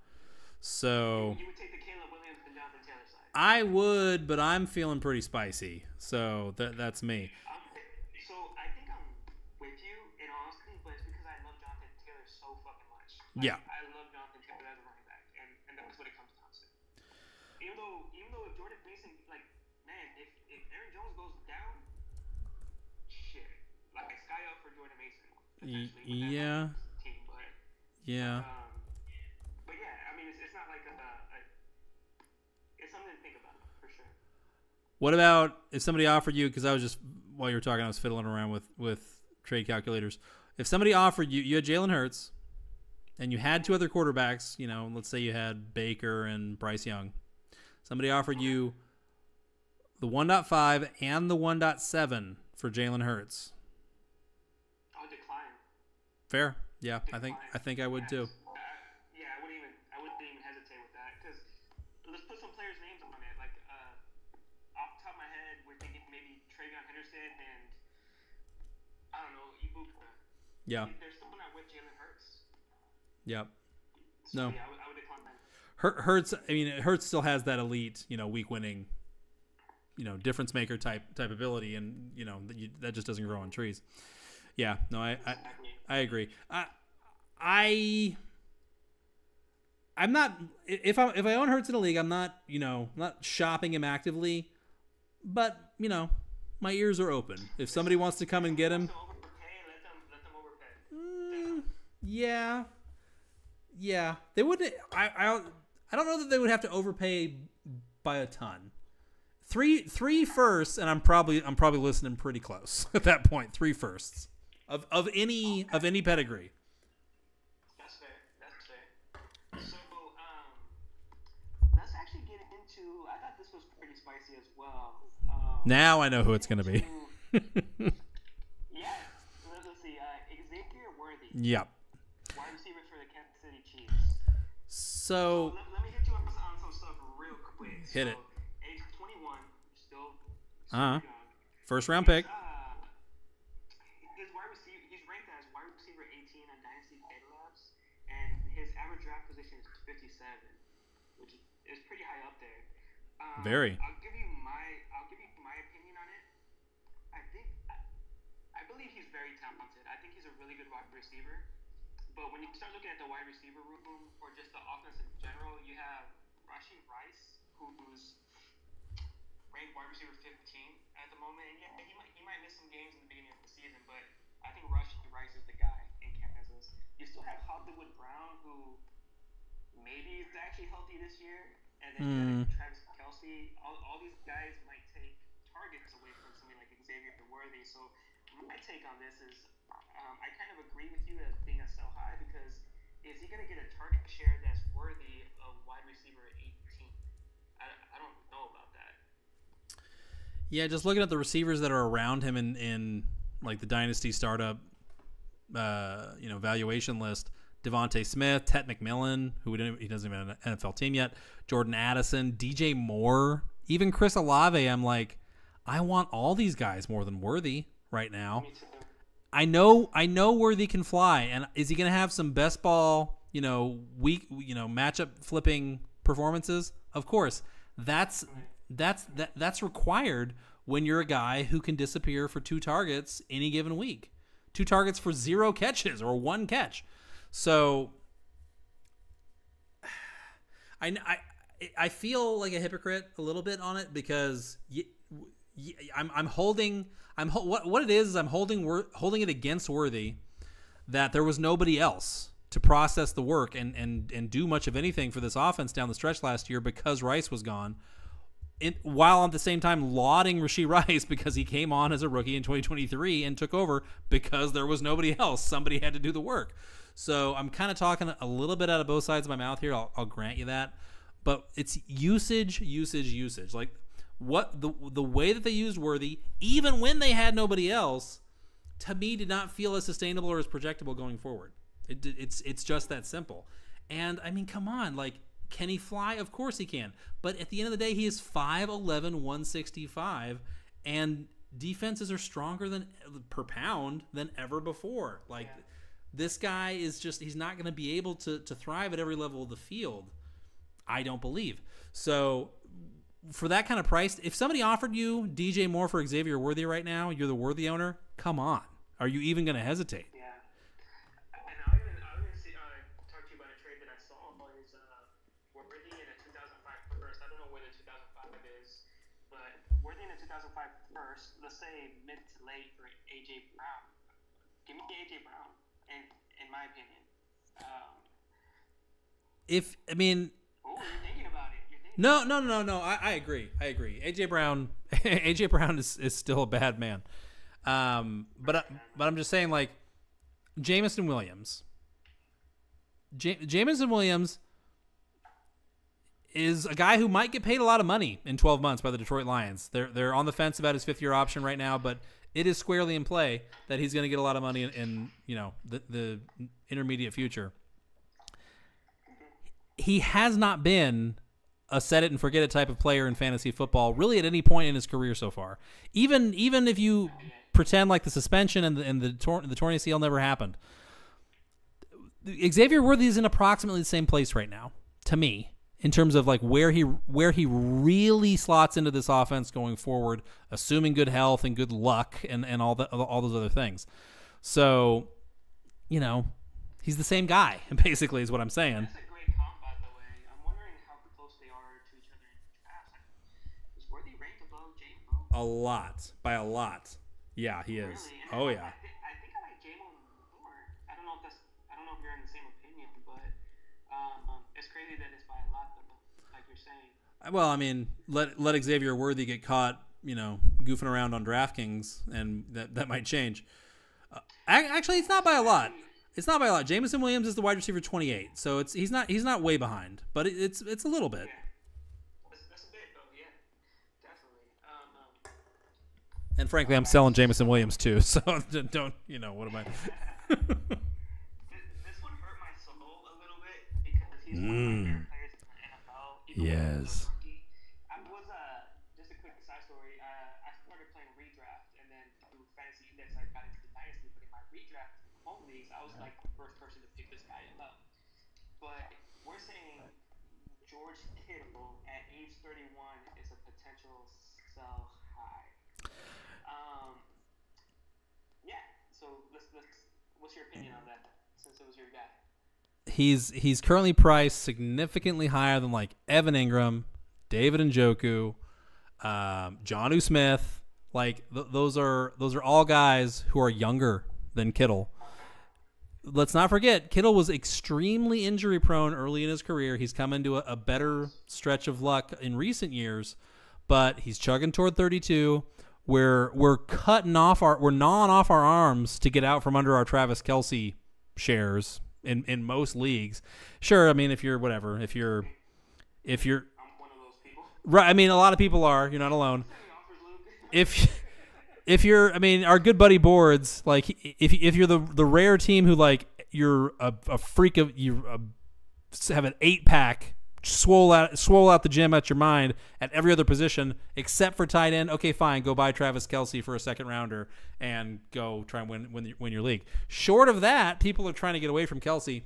So You would take the Caleb Williams and Jonathan Taylor side. I would, but I'm feeling pretty spicy. So that's me. So I think I'm with you in honesty, but it's because I love Jonathan Taylor so fucking much. Yeah. I love Jonathan Taylor as a running back, and that's what it comes down to. Even though if Jordan Mason, like, man, if Aaron Jones goes down, shit, like, sky up for Jordan Mason. Yeah. Team, but Yeah. But yeah, I mean, it's not like it's something to think about for sure. What about if somebody offered you, because I was just, while you were talking, I was fiddling around with trade calculators. If somebody offered you had Jalen Hurts, and you had 2 other quarterbacks, let's say you had Baker and Bryce Young. Somebody offered you the 1.5 and the 1.7 for Jalen Hurts. I would decline. Fair. Yeah, I think I would too. Yeah, I wouldn't even hesitate with that, because let's put some players' names on it. Like, off the top of my head, we're thinking maybe Travion Henderson and, I don't know, Ibuka. Yeah. They're still not with Jalen Hurts. Yep. So, No. yeah, I would decline that. Hurts. I mean, Hurts still has that elite, week winning, difference maker type ability, and that just doesn't grow on trees. Yeah. No, I agree. I'm not, if I own Hurts in a league, I'm not not shopping him actively, but my ears are open. If somebody wants to come and get him, Let them overpay. yeah, they wouldn't. I don't know that they would have to overpay by a ton. Three firsts, and I'm probably listening pretty close at that point. 3 firsts of any pedigree. That's fair. So let's actually get into. I thought this was pretty spicy as well. Now I know who it's going to be. Yeah. Let's see. Xavier Worthy. Yep. Wide receiver for the Kansas City Chiefs. So Let me hit you on some stuff real quick. Hit it. Age 21, still super young. First round pick. His wide receiver, he's ranked as 57, which is pretty high up there. Very. I'll give you my opinion on it. I believe he's very talented. I think he's a really good wide receiver. But when you start looking at the wide receiver room or just the offense in general, you have Rashee Rice, who's ranked wide receiver 15 at the moment. And yeah, he might miss some games in the beginning of the season, but I think Rashee Rice is the guy in Kansas. You still have Hollywood Brown, who maybe is actually healthy this year, and then you have Travis Kelce. All these guys might take targets away from somebody like Xavier Worthy. So my take on this is I kind of agree with you as being a sell high, because is he going to get a target share that's worthy of wide receiver 18? I don't know about that. Yeah, just looking at the receivers that are around him in like the Dynasty startup valuation list. Devontae Smith, Ted McMillan, he doesn't even have an NFL team yet, Jordan Addison, DJ Moore, even Chris Olave. I'm like, I want all these guys more than Worthy right now. Me too. I know Worthy can fly, and is he going to have some best ball, matchup flipping performances? Of course. That's required when you're a guy who can disappear for 2 targets any given week. 2 targets for 0 catches or 1 catch. So I feel like a hypocrite a little bit on it, because I'm holding it against Worthy that there was nobody else to process the work and do much of anything for this offense down the stretch last year because Rice was gone. While at the same time lauding Rashee Rice because he came on as a rookie in 2023 and took over because there was nobody else. Somebody had to do the work. So I'm kind of talking a little bit out of both sides of my mouth here. I'll grant you that. But it's usage. Like what the way that they used Worthy, even when they had nobody else, to me did not feel as sustainable or as projectable going forward. It's just that simple. And I mean, come on, like, can he fly? Of course he can. But at the end of the day, he is 5'11", 165, and defenses are stronger per pound than ever before. Like, this guy is he's not going to be able to thrive at every level of the field, I don't believe. So for that kind of price, if somebody offered you DJ Moore for Xavier Worthy right now, you're the Worthy owner, come on. Are you even going to hesitate? Yeah. And I'll even talk to you about a trade that I saw was Worthy in a 2005 first. I don't know where the 2005 is, but Worthy in a 2005 first, let's say mid to late for A.J. Brown. Give me A.J. Brown, in my opinion. Oh, you're thinking about it. No. I agree. AJ Brown is still a bad man. But I'm just saying, like, Jameson Williams. Jameson Williams is a guy who might get paid a lot of money in 12 months by the Detroit Lions. They're on the fence about his 5th-year option right now, but it is squarely in play that he's going to get a lot of money in the intermediate future. He has not been a set it and forget it type of player in fantasy football really at any point in his career so far. Even if you pretend like the suspension and the torn ACL never happened, Xavier Worthy is in approximately the same place right now to me in terms of like where he really slots into this offense going forward, assuming good health and good luck and all those other things. So, he's the same guy basically is what I'm saying. A lot. By a lot. Yeah, he is. Really? Oh, yeah. I think I like J-Mo more. I don't know if you're in the same opinion, but it's crazy that it's by a lot, though, like you're saying. Well, I mean, let Xavier Worthy get caught, goofing around on DraftKings, and that might change. Actually, it's not by a lot. It's not by a lot. Jameson Williams is the wide receiver 28, so he's not way behind, but it's a little bit. Yeah. That's a bit, though. Yeah, definitely. And frankly, I'm selling Jameson Williams too, so don't, what am I? This one hurt my soul a little bit because he's one of my favorite players in the NFL. Yes. I was just a quick side story. I started playing redraft, and then through Fantasy Index, I got into the Dynasty. But in my redraft home leagues, I was like the first person to pick this guy up. But we're saying George Kittle at age 31 is a potential sell high. Yeah. So let's. What's your opinion on that? Since it was your guy. He's currently priced significantly higher than like Evan Ingram, David Njoku, Jonnu Smith. Like those are all guys who are younger than Kittle. Let's not forget, Kittle was extremely injury prone early in his career. He's come into a better stretch of luck in recent years, but he's chugging toward 32. We're gnawing off our arms to get out from under our Travis Kelce shares in most leagues. Sure, I mean if you're I'm one of those people. right, I mean a lot of people are. You're not alone. If you're, I mean, our good buddy Boards, like if you're the rare team who like you're a freak of have an 8-pack swole out the gym at your mind at every other position except for tight end. Okay, fine, go buy Travis Kelce for a second rounder and go try and win your league. Short of that, people are trying to get away from Kelce.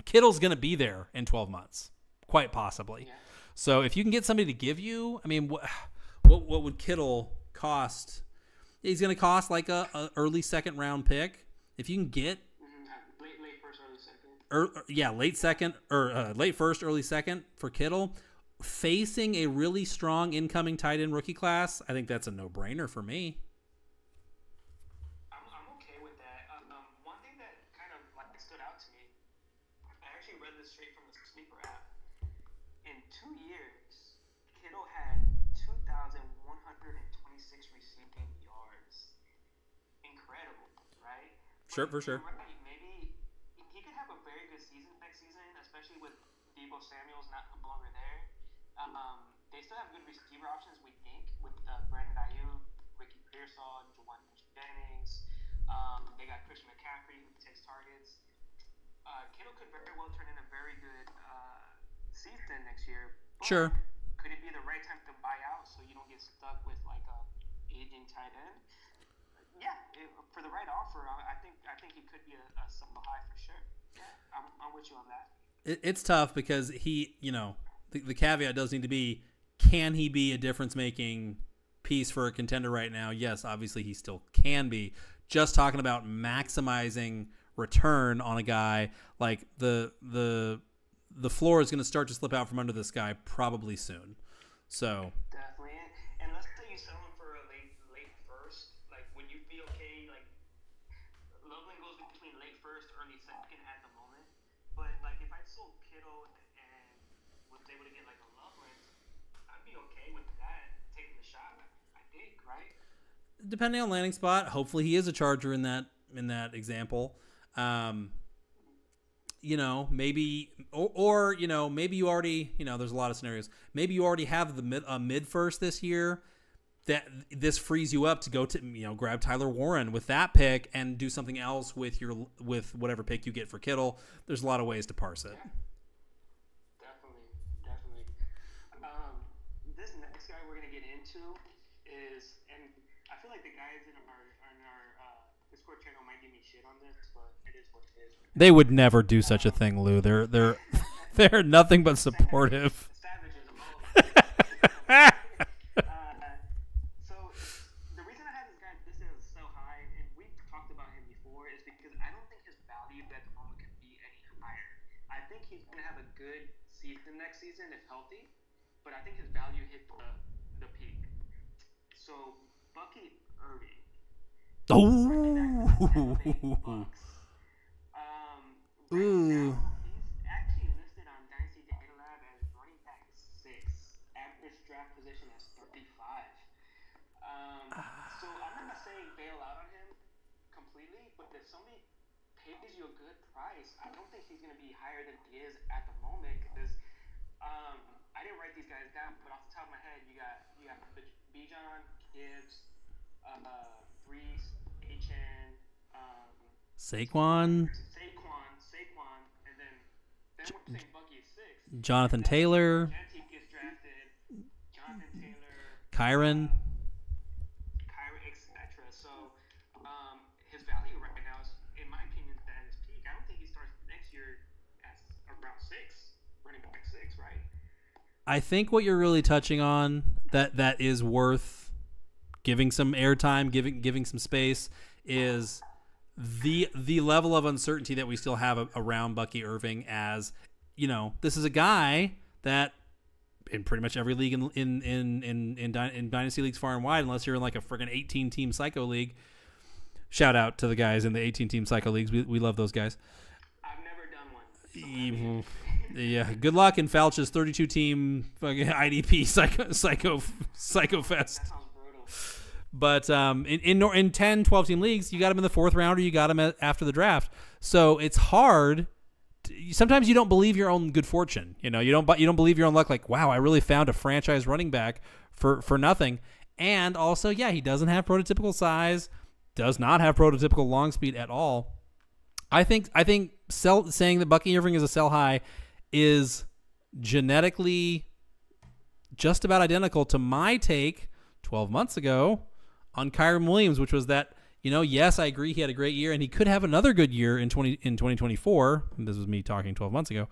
Kittle's going to be there in 12 months, quite possibly. Yeah. So if you can get somebody to give you, I mean, what would Kittle cost? He's going to cost like a early second round pick. If you can get late first, early second. late first, early second for Kittle, facing a really strong incoming tight end rookie class, I think that's a no-brainer for me. I'm okay with that. One thing that kind of like stood out to me, I actually read this straight from the Sleeper app. In 2 years, Kittle had 2,126 receiving yards. Incredible, right? Sure, for sure. Maybe he could have a very good season next season, especially with Deebo Samuel's no longer there. They still have good receiver options, we think, with Brandon Ayuk, Ricky Pearsall, Juwan Jennings. They got Christian McCaffrey who takes targets. Kittle could very well turn in a very good season next year. But Sure. Could it be the right time to buy out so you don't get stuck with like a aging tight end? Yeah, for the right offer, I think he could be a sell high for sure. Yeah, I'm with you on that. It's tough because he, the caveat does need to be, can he be a difference-making piece for a contender right now? Yes, obviously he still can be. Just talking about maximizing return on a guy, like the floor is going to start to slip out from under this guy probably soon. So definitely, and let's say you sell him for a late first. Like, would you be okay? Like, Loveland goes between late first, early second at the moment. But like, if I sold Kittle and was able to get like a Loveland, I'd be okay with that, taking the shot. I think, right? depending on landing spot, hopefully he is a Charger in that example. Maybe or maybe you already, there's a lot of scenarios. Maybe you already have the mid first this year. That this frees you up to go to grab Tyler Warren with that pick and do something else with whatever pick you get for Kittle. There's a lot of ways to parse it. Definitely. This next guy we're gonna get into is, and I feel like the guys in our Discord channel might give me shit on this, but it is what it is. They would never do such a thing, Lou. They're nothing but supportive. Savages. So the reason I had this guy listed as so high, and we talked about him before, is because I don't think his value at the moment could be any higher. I think he's gonna have a good season next season if healthy, but I think his value hit the peak. So Bucky Irving. Oh. Ooh. He's actually listed on Dynasty Data Lab as running back 6, average draft position as 35. So I'm not saying bail out on him completely, but if somebody pays you a good price, I don't think he's going to be higher than he is at the moment, because I didn't write these guys down, but off the top of my head, you got Bijan, Gibbs, Brees, H.N., Saquon, and then we're saying Bucky is 6. Jonathan Taylor, Gets drafted, Jonathan Taylor, Kyron, etc. So his value right now is, in my opinion, at his peak. I don't think he starts next year at around 6. picks right. I think what you're really touching on that is worth giving some airtime, giving some space is the level of uncertainty that we still have around Bucky Irving. As you know, this is a guy that in pretty much every league in dynasty leagues far and wide, unless you're in like a friggin' 18-team psycho league. Shout out to the guys in the 18-team psycho leagues. We love those guys. I've never done one. Yeah, good luck in Falch's 32-team fucking IDP psycho fest. That sounds brutal. But in 10, 12-team leagues, you got him in the fourth round or you got him after the draft. So it's hard. Sometimes you don't believe your own good fortune. You know, you don't believe your own luck. Like, wow, I really found a franchise running back for nothing. And also, yeah, he doesn't have prototypical size, does not have prototypical long speed at all. I think saying that Bucky Irving is a sell high is genetically just about identical to my take 12 months ago on Kyren Williams, which was that, you know, yes, I agree he had a great year and he could have another good year in 2024. This was me talking 12 months ago.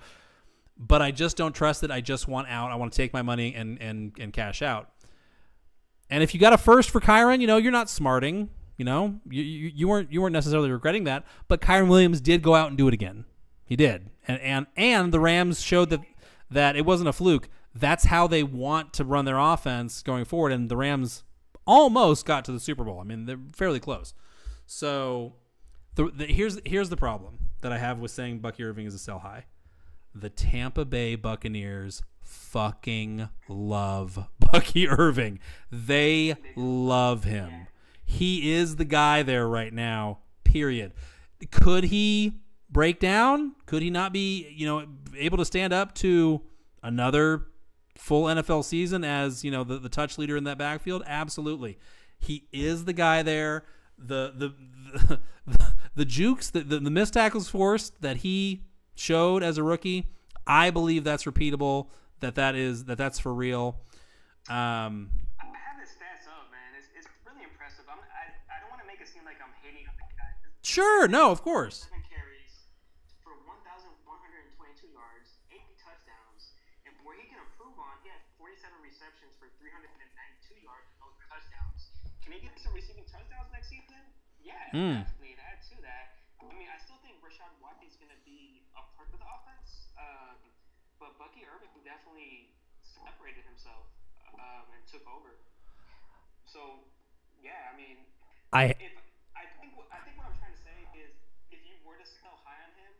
But I just don't trust it. I just want out. I want to take my money and cash out. And if you got a first for Kyren, you know, you're not smarting. You know, you weren't necessarily regretting that. But Kyren Williams did go out and do it again. He did. And the Rams showed that it wasn't a fluke. That's how they want to run their offense going forward. And the Rams almost got to the Super Bowl. I mean, they're fairly close. So here's the problem that I have with saying Bucky Irving is a sell high. The Tampa Bay Buccaneers fucking love Bucky Irving. They love him. He is the guy there right now, period. Could he break down? Could he not be, you know, able to stand up to another full NFL season as, you know, the touch leader in that backfield? Absolutely. He is the guy there. The jukes, the missed tackles forced that he showed as a rookie, I believe that's repeatable. That's for real. I have his stats up, man. It's really impressive. I don't want to make it seem like I'm hating on the guy. Sure, no, of course. 7 carries for 1,122 yards, 8 touchdowns, and where he can improve on, he had 47 receptions for 392 yards and those touchdowns. Can he get some receiving touchdowns next season? Yeah, definitely. And add to that, I mean, I still think Rashad White's going to be a part of the offense, but Bucky Irving definitely separated himself and took over. So, yeah, I mean, I think what I'm trying to say is, if you were to sell high on him,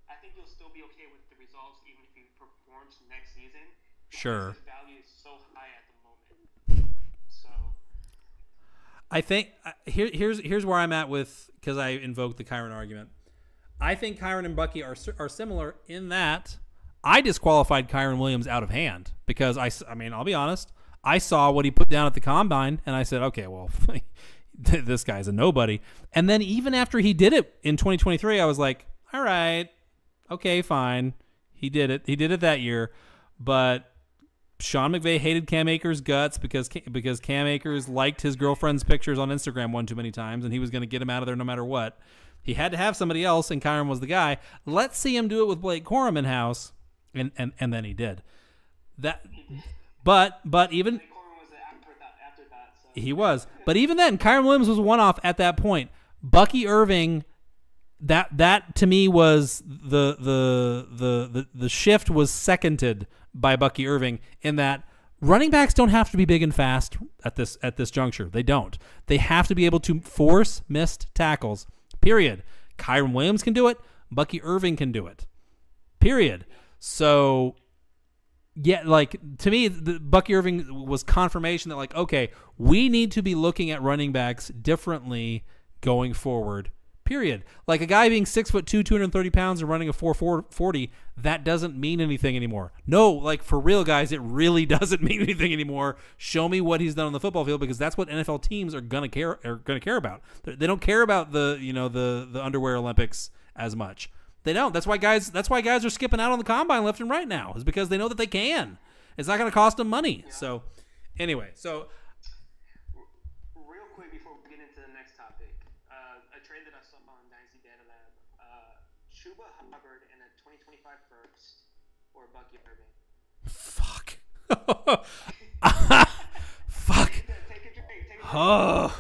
I think you'll still be okay with the results, even if he performs next season. Sure. His value is so high at the moment. So, I think here's where I'm at with, because I invoked the Kyren argument. I think Kyren and Bucky are similar in that I disqualified Kyren Williams out of hand because I mean, I'll be honest. I saw what he put down at the combine, and I said, okay, well, this guy's a nobody. And then even after he did it in 2023, I was like, all right, okay, fine. He did it. He did it that year. But Sean McVay hated Cam Akers' guts because Cam Akers liked his girlfriend's pictures on Instagram one too many times, and he was going to get him out of there no matter what. He had to have somebody else, and Kyren was the guy. Let's see him do it with Blake Corum in house, and then he did. But even he was. But even then, Kyren Williams was one off at that point. Bucky Irving, that to me was the shift was seconded by Bucky Irving in that running backs don't have to be big and fast at this juncture. They don't. They have to be able to force missed tackles. Period. Kyren Williams can do it. Bucky Irving can do it. Period. So, yeah, like, to me, Bucky Irving was confirmation that, like, okay, we need to be looking at running backs differently going forward. Period. Like, a guy being 6'2", 230 pounds and running a 4.40, that doesn't mean anything anymore. No, like, for real, guys, it really doesn't mean anything anymore. Show me what he's done on the football field, because that's what NFL teams are gonna care about. They don't care about the underwear Olympics as much. They don't. That's why guys are skipping out on the combine left and right now, is because they know that they can. It's not going to cost them money. Yeah. So, anyway, real quick before we get into the next topic, a trade that I saw on Dynasty Data Lab, Chuba Hubbard and a 2025 first, or Bucky Irving. Fuck. Take a drink. Take a drink. Oh.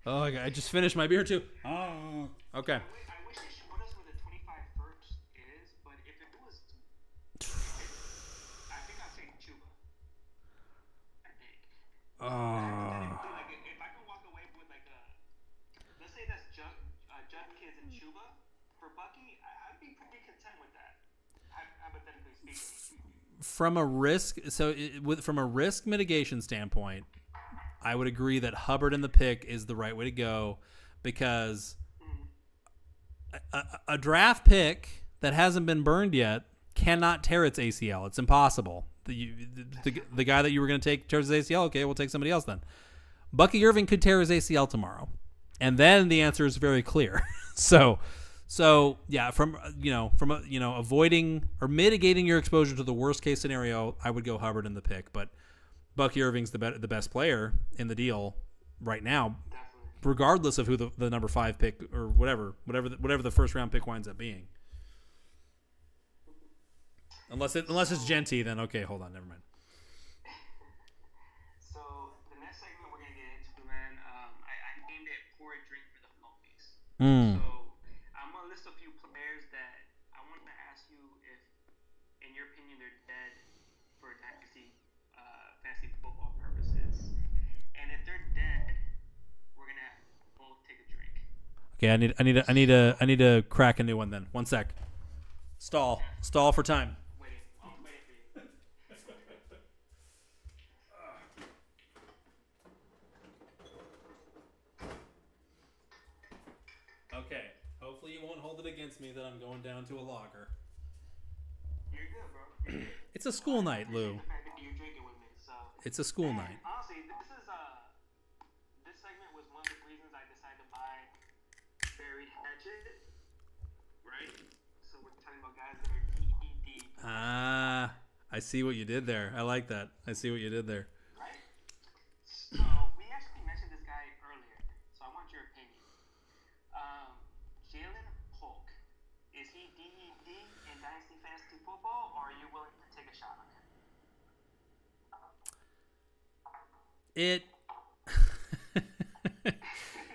Oh, I just finished my beer too. Oh. Okay. I wish they showed us where the 25 first is, but if it was, I think I'd say Chuba. I think. Like if I can walk away with like a, let's say that's Jug Kids and Chuba for Bucky, I'd be pretty content with that. Hypothetically speaking. From a risk mitigation standpoint, I would agree that Hubbard in the pick is the right way to go, because a draft pick that hasn't been burned yet cannot tear its ACL. It's impossible. The guy that you were going to take tears his ACL. Okay, we'll take somebody else then. Bucky Irving could tear his ACL tomorrow, and then the answer is very clear. So yeah, from avoiding or mitigating your exposure to the worst case scenario, I would go Hubbard in the pick, but Bucky Irving's the best player in the deal right now, regardless of who the number 5 pick or whatever the first round pick winds up being. Unless it's Genty, then okay, hold on, never mind. So the next segment we're gonna get into, man, I named it "Pour a Drink for the Phonies." So I'm gonna list a few players that I want to ask you if, in your opinion, they're dead for fantasy football purposes, and if they're dead, we're gonna both take a drink. Okay, I need to crack a new one then. 1 sec. Stall for time. I'm waiting for you. Okay. Hopefully you won't hold it against me that I'm going down to a locker. You're good, bro. You're good. It's a school night, Lou. The fact that you're drinking with me, so. It's a school night. Honestly, this segment was one of the reasons I decided to buy Buried Hatchet, right? So we're talking about guys that are deep. Ah, I see what you did there. I like that. I see what you did there. Right? So we actually mentioned this guy earlier, so I want your opinion. Jalen Polk, is he DED in Dynasty Fantasy Football, or are you willing to take a shot on him?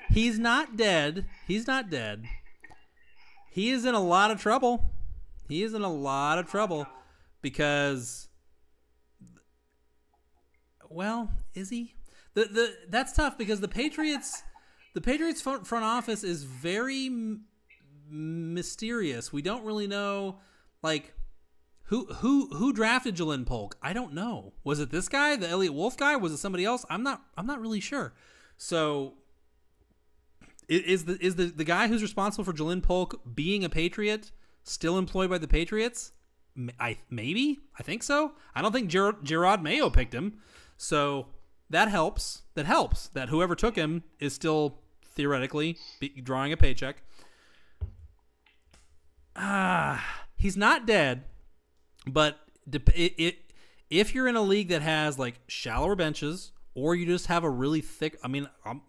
He's not dead. He's not dead. He is in a lot of trouble. Because, well, is he? That's tough because the Patriots front office is very mysterious. We don't really know, like, who drafted Jalen Polk. I don't know. Was it this guy, the Elliott Wolf guy? Was it somebody else? I'm not really sure. So is the guy who's responsible for Jalen Polk being a Patriot still employed by the Patriots? Maybe. I think so. I don't think Gerard Mayo picked him. So that helps. That whoever took him is still theoretically drawing a paycheck. He's not dead, but if you're in a league that has like shallower benches, or you just have a really thick,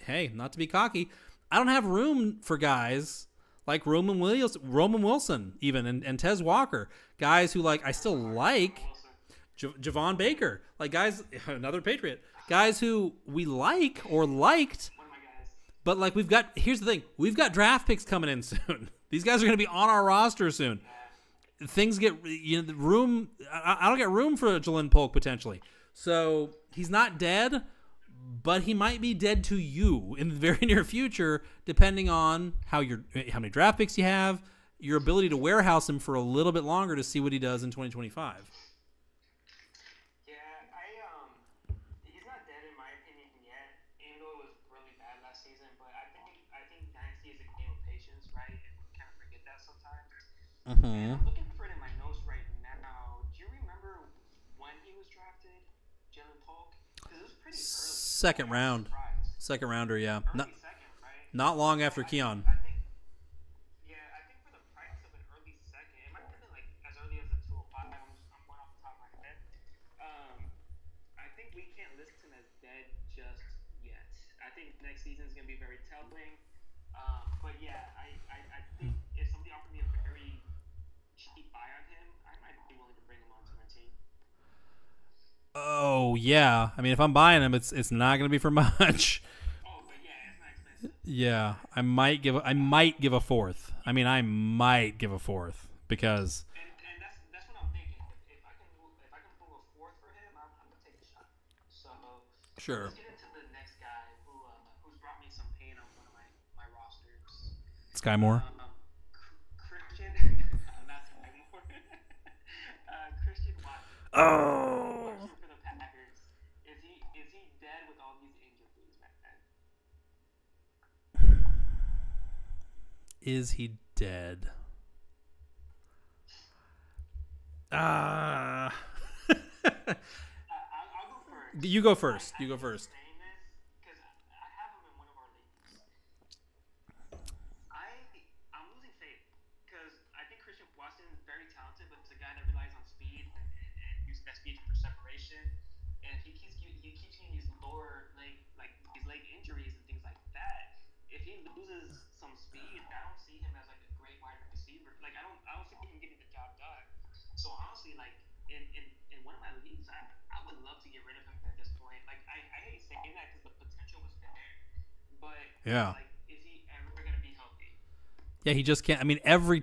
hey, not to be cocky, I don't have room for guys like Roman Wilson even, and Tez Walker, guys who I still like, Javon Baker, like guys, another Patriot, guys who we like or liked, but here's the thing, we've got draft picks coming in soon. These guys are going to be on our roster soon. Things get, the room, I don't get room for Jalen Polk potentially. So he's not dead, but he might be dead to you in the very near future, depending on how many draft picks you have, your ability to warehouse him for a little bit longer to see what he does in 2025. Yeah, he's not dead in my opinion yet, even though it was really bad last season. But I think Dynasty is a game of patience, right? And we kind of forget that sometimes. And I'm looking for it in my notes right now. Do you remember when he was drafted, Jalen Polk? Because it was pretty early. Second rounder, yeah. Early second, right? Not long after Keon. I think for the price of an early second, it might have been as early as a 205. I'm going off the top of my head. I think we can't list him as dead just yet. I think next season is going to be very telling. But yeah, I think if somebody offered me a very cheap buy on him, I might be willing to bring him onto my team. Oh yeah. I mean, if I'm buying him, it's not going to be for much. Oh, but yeah, it's not expensive. Yeah, I might give a fourth. I mean, I might give a fourth because And that's what I'm thinking. If I can pull a fourth for him, I'm gonna take a shot. So sure. let's get into the next guy who's brought me some pain on one of my rosters. Sky Moore. Christian, not Sky Moore. Christian Watson. Oh. Watson for the Packers. Is he dead with all these injuries, man? Is he dead? I'll go first. You go first. You go first. Saying this because I have him in one of our leagues. I'm losing faith because I think Christian Watson is very talented, but it's a guy that relies on speed and uses that speed for separation. And he keeps getting these lower leg these leg injuries and things like that. If he loses some speed, I don't see him as like a great wide receiver. Like I don't see him getting the job done. So honestly, like in one of my leagues, I would love to get rid of him at this point. Like I hate saying that because the potential was there, but Yeah. like, is he ever gonna be healthy? Yeah, he just can't. I mean, every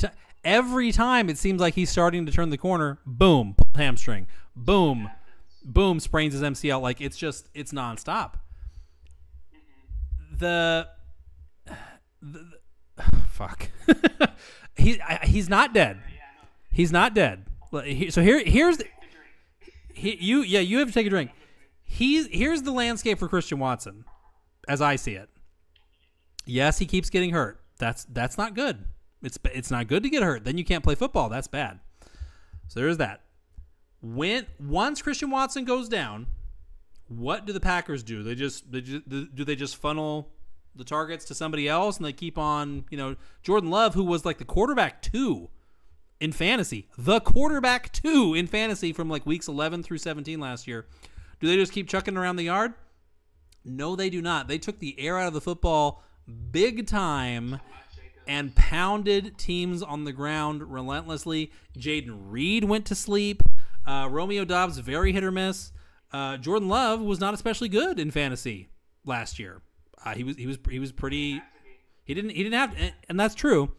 time it seems like he's starting to turn the corner. Boom, hamstring. Boom, boom, sprains his MCL. Like it's nonstop. The fuck. He's not dead. He's not dead. So here's the, you have to take a drink. Here's the landscape for Christian Watson, as I see it. Yes, he keeps getting hurt. That's not good. It's not good to get hurt. Then you can't play football. That's bad. So there's that. Once Christian Watson goes down, what do the Packers do? Do they just funnel the targets to somebody else and they keep on, Jordan Love, who was like the quarterback 2 in fantasy, from like weeks 11 through 17 last year. Do they just keep chucking around the yard? No, they do not. They took the air out of the football big time and pounded teams on the ground relentlessly. Jaden Reed went to sleep. Romeo Doubs, very hit or miss. Jordan Love was not especially good in fantasy last year. He was pretty. He didn't have, and that's true.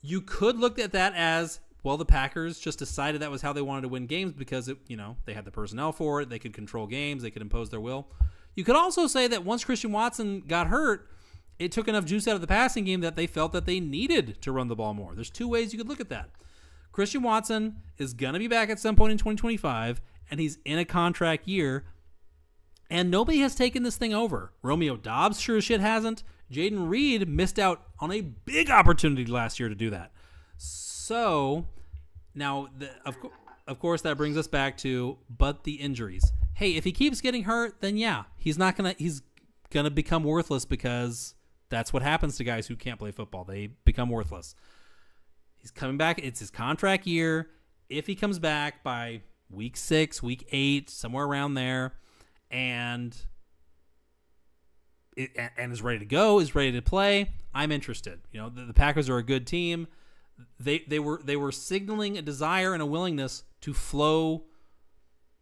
You could look at that as, well, the Packers just decided that was how they wanted to win games because they had the personnel for it. They could control games. They could impose their will. You could also say that once Christian Watson got hurt, it took enough juice out of the passing game that they felt that they needed to run the ball more. There's two ways you could look at that. Christian Watson is going to be back at some point in 2025, and he's in a contract year, and nobody has taken this thing over. Romeo Doubs sure as shit hasn't. Jaden Reed missed out on a big opportunity last year to do that. So now, of course, that brings us back to, but the injuries. Hey, if he keeps getting hurt, then yeah, he's gonna become worthless because that's what happens to guys who can't play football. They become worthless. He's coming back. It's his contract year. If he comes back by week 6, week 8, somewhere around there, and is ready to go, is ready to play, I'm interested. The Packers are a good team. They were signaling a desire and a willingness to flow.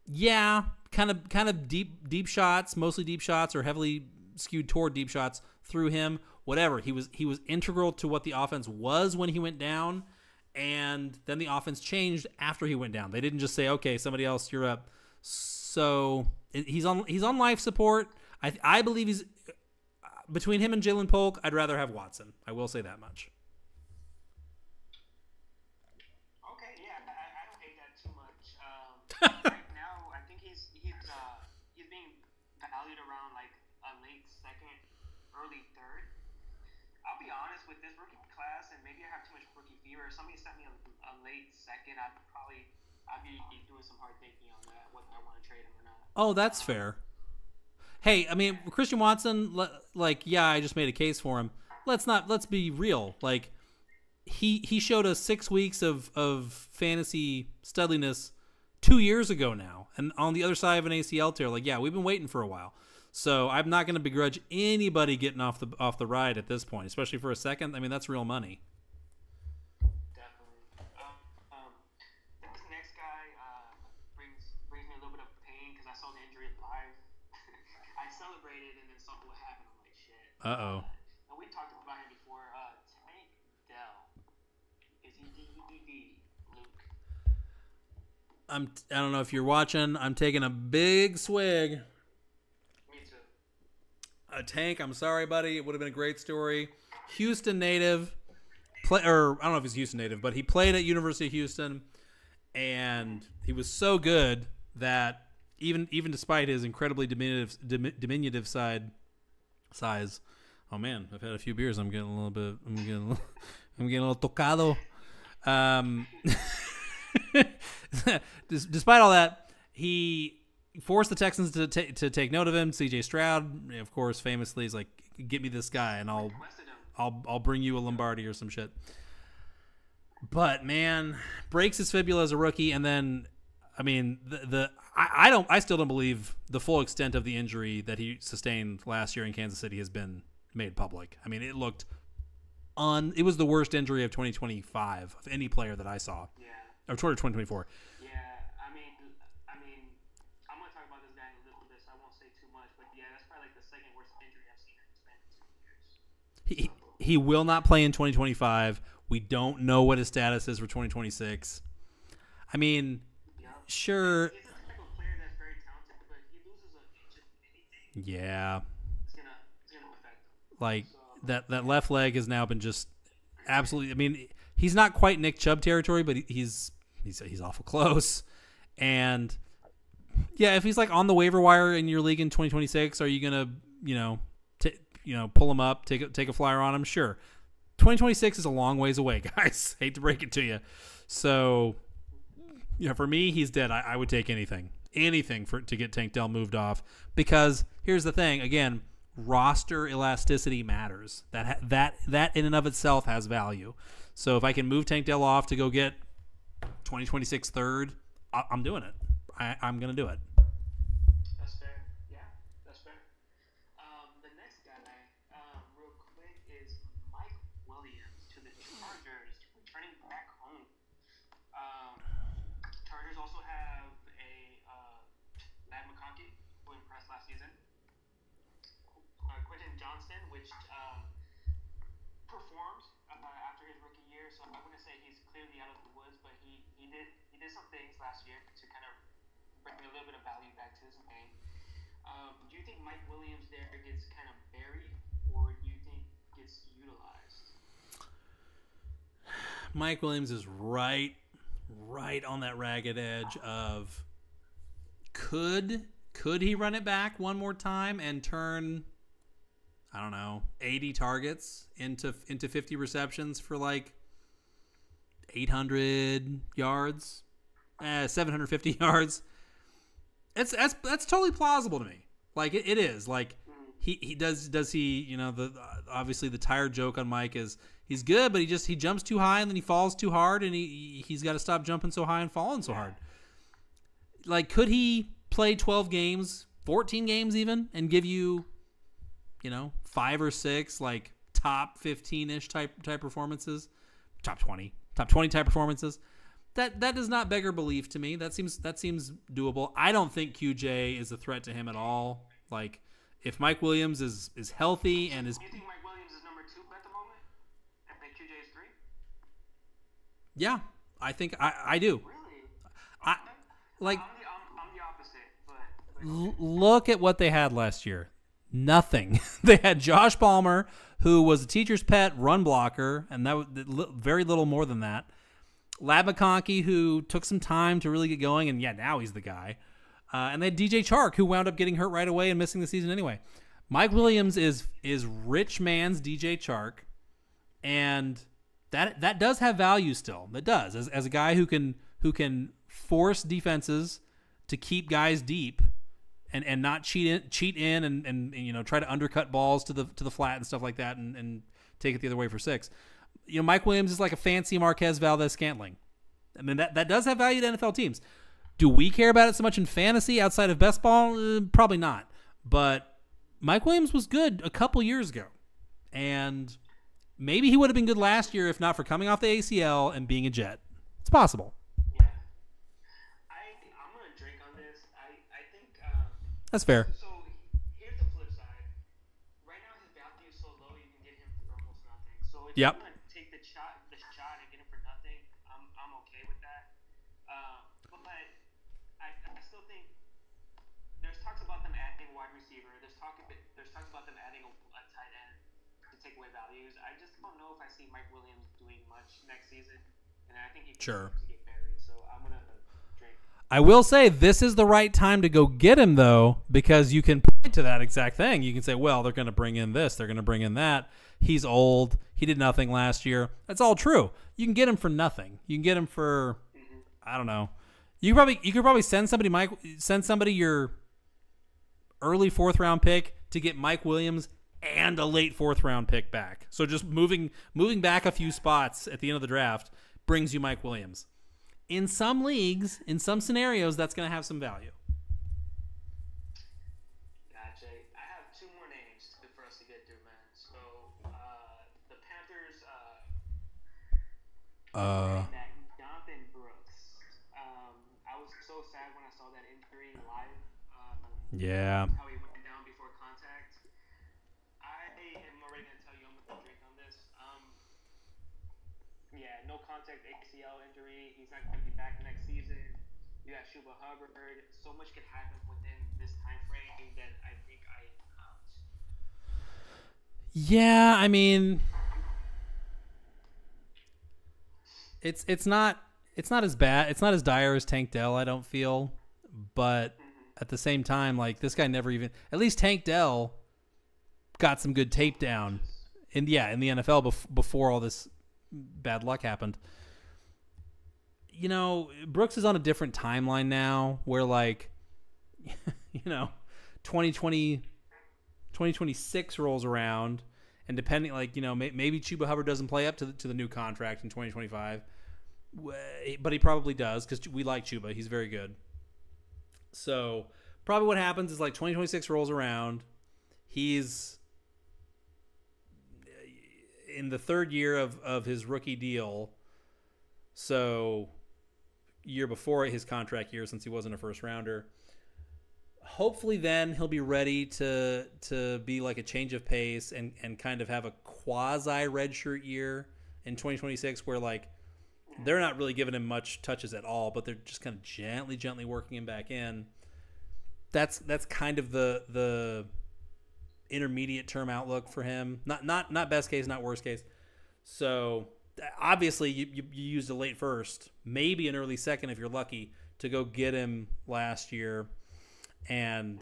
Yeah, kind of deep shots, mostly deep shots or heavily skewed toward deep shots through him. Whatever. He was integral to what the offense was when he went down, and then the offense changed after he went down. They didn't just say, "Okay, somebody else, you're up." So he's on life support. I believe he's between him and Jalen Polk. I'd rather have Watson. I will say that much. Okay, yeah, I don't hate that too much. Right now, I think he's being valued around like a late second, early third. I'll be honest with this rookie class, and maybe I have too much rookie fever. If somebody sent me a late second, I'd be doing some hard thinking on that, whether I want to trade him or not. Oh, that's fair. Hey, I mean, Christian Watson, yeah, I just made a case for him. Let's be real. Like, he showed us 6 weeks of fantasy studliness 2 years ago now, and on the other side of an ACL tear. Like, yeah, we've been waiting for a while. So I'm not going to begrudge anybody getting off the ride at this point, especially for a second. I mean, that's real money. Definitely. This next guy brings me a little bit of pain celebrated and then saw what happened. I'm like, shit. Uh-oh. And we talked about him before. Tank Dell. Is he DDD, Luke? I don't know if you're watching. I'm taking a big swig. Me too. A Tank, I'm sorry, buddy. It would have been a great story. Houston native. I don't know if he's Houston native, but he played at University of Houston, and he was so good that even despite his incredibly diminutive size, oh man, I've had a few beers. I'm getting a little tocado. Despite all that, he forced the Texans to take note of him. CJ Stroud, of course, famously is like, "Get me this guy, and I'll bring you a Lombardi or some shit." But man, breaks his fibula as a rookie, and then, I mean, I still don't believe the full extent of the injury that he sustained last year in Kansas City has been made public. I mean, it was the worst injury of 2025 of any player that I saw. Yeah. Or 2024. Yeah, I mean, I'm gonna talk about this guy in a little bit, so I won't say too much. But yeah, that's probably like the second worst injury I've seen in the span of 2 years. He will not play in 2025. We don't know what his status is for 2026. I mean, sure. He's a type of player that's very talented, but if he loses an inch of anything, yeah, it's gonna affect him. Like that left leg has now been just absolutely. I mean, he's not quite Nick Chubb territory, but he's awful close. And yeah, if he's like on the waiver wire in your league in 2026, are you gonna pull him up, take a flyer on him? Sure. 2026 is a long ways away, guys. Hate to break it to you. So, for me, he's dead. I would take anything to get Tank Dell moved off, because here's the thing. Again, roster elasticity matters. That in and of itself has value. So if I can move Tank Dell off to go get 2026 third, I'm doing it. I'm gonna do it. That's fair. Yeah, that's fair. The next guy, real quick, is Mike Williams to the Chargers, returning back home. Chargers also have a Matt McConkey, who impressed last season. Quentin Johnston, which performed after his rookie year, so I wouldn't say he's clearly out of the woods, but he did some things last year to kind of bring a little bit of value back to his name. Do you think Mike Williams there gets kind of buried, or do you think gets utilized? Mike Williams is right on that ragged edge of could he run it back one more time and turn, I don't know, 80 targets into 50 receptions for like 800 yards, 750 yards. That's totally plausible to me. Like it is. Like he does he, obviously the tired joke on Mike is he's good, but he jumps too high and then he falls too hard, and he's got to stop jumping so high and falling so hard. Like, could he play 12 games, 14 games even, and give you 5 or 6 like top 15-ish type performances, top 20 type performances? That does not beggar belief to me. That seems doable. I don't think QJ is a threat to him at all. Like, if Mike Williams is healthy and is, do you think Mike Williams is number 2 at the moment, and then QJ is 3? Yeah, I think I do. Really? I'm the opposite, but look at what they had last year. Nothing. They had Josh Palmer, who was a teacher's pet run blocker, and that was very little more than that. Lab McConkey, who took some time to really get going, and now he's the guy. And they had DJ Chark, who wound up getting hurt right away and missing the season anyway. Mike Williams is rich man's DJ Chark, and that does have value still. It does, as a guy who can force defenses to keep guys deep and not cheat in and try to undercut balls to the flat and stuff like that and take it the other way for 6. Mike Williams is like a fancy Marquez Valdez-Scantling. I mean, that does have value to NFL teams. Do we care about it so much in fantasy outside of best ball? Probably not. But Mike Williams was good a couple years ago. And maybe he would have been good last year if not for coming off the ACL and being a Jet. It's possible. Yeah. I'm going to drink on this. I think... That's fair. So here's the flip if Yep. you want to take the shot and get him for nothing, I'm okay with that. But I still think there's talks about them adding a wide receiver. There's talks about them adding a tight end to take away values. I just don't know if I see Mike Williams doing much next season, and I think he can to get buried. So I'm gonna drink. I will say this is the right time to go get him, though, because you can point to that exact thing. You can say, well, they're going to bring in this. They're going to bring in that. He's old. He did nothing last year. That's all true. You can get him for nothing. You can get him for, I don't know. You could probably send somebody your early 4th round pick to get Mike Williams and a late 4th round pick back. So just moving back a few spots at the end of the draft brings you Mike Williams. In some leagues, in some scenarios, that's going to have some value. Gotcha. I have 2 more names for us to get through, man. So the Panthers, Jonathan Brooks. I was so sad when I saw that injury live. Yeah. How he went down before contact. I am already going to tell you I'm going to drink on this. Yeah, no contact ACL injury. He's not going to be back next season. You got Chuba Hubbard. So much could happen within this time frame that I think I am out. Yeah, I mean, it's not as bad. It's not as dire as Tank Dell, I don't feel, but at the same time, like, this guy never even. At least Tank Dell got some good tape down in the NFL before all this bad luck happened. You know, Brooks is on a different timeline now where, like, 2026 rolls around, and depending, like, maybe Chuba Hubbard doesn't play up to the new contract in 2025, but he probably does because we like Chuba. He's very good. So probably what happens is, like, 2026 rolls around. He's in the 3rd year of his rookie deal. So year before his contract year, since he wasn't a 1st rounder. Hopefully then he'll be ready to be like a change of pace and kind of have a quasi redshirt year in 2026 where, like, they're not really giving him much touches at all, but they're just kind of gently working him back in. That's kind of the intermediate term outlook for him. Not best case, not worst case. So obviously you used a late 1st, maybe an early 2nd if you're lucky, to go get him last year, and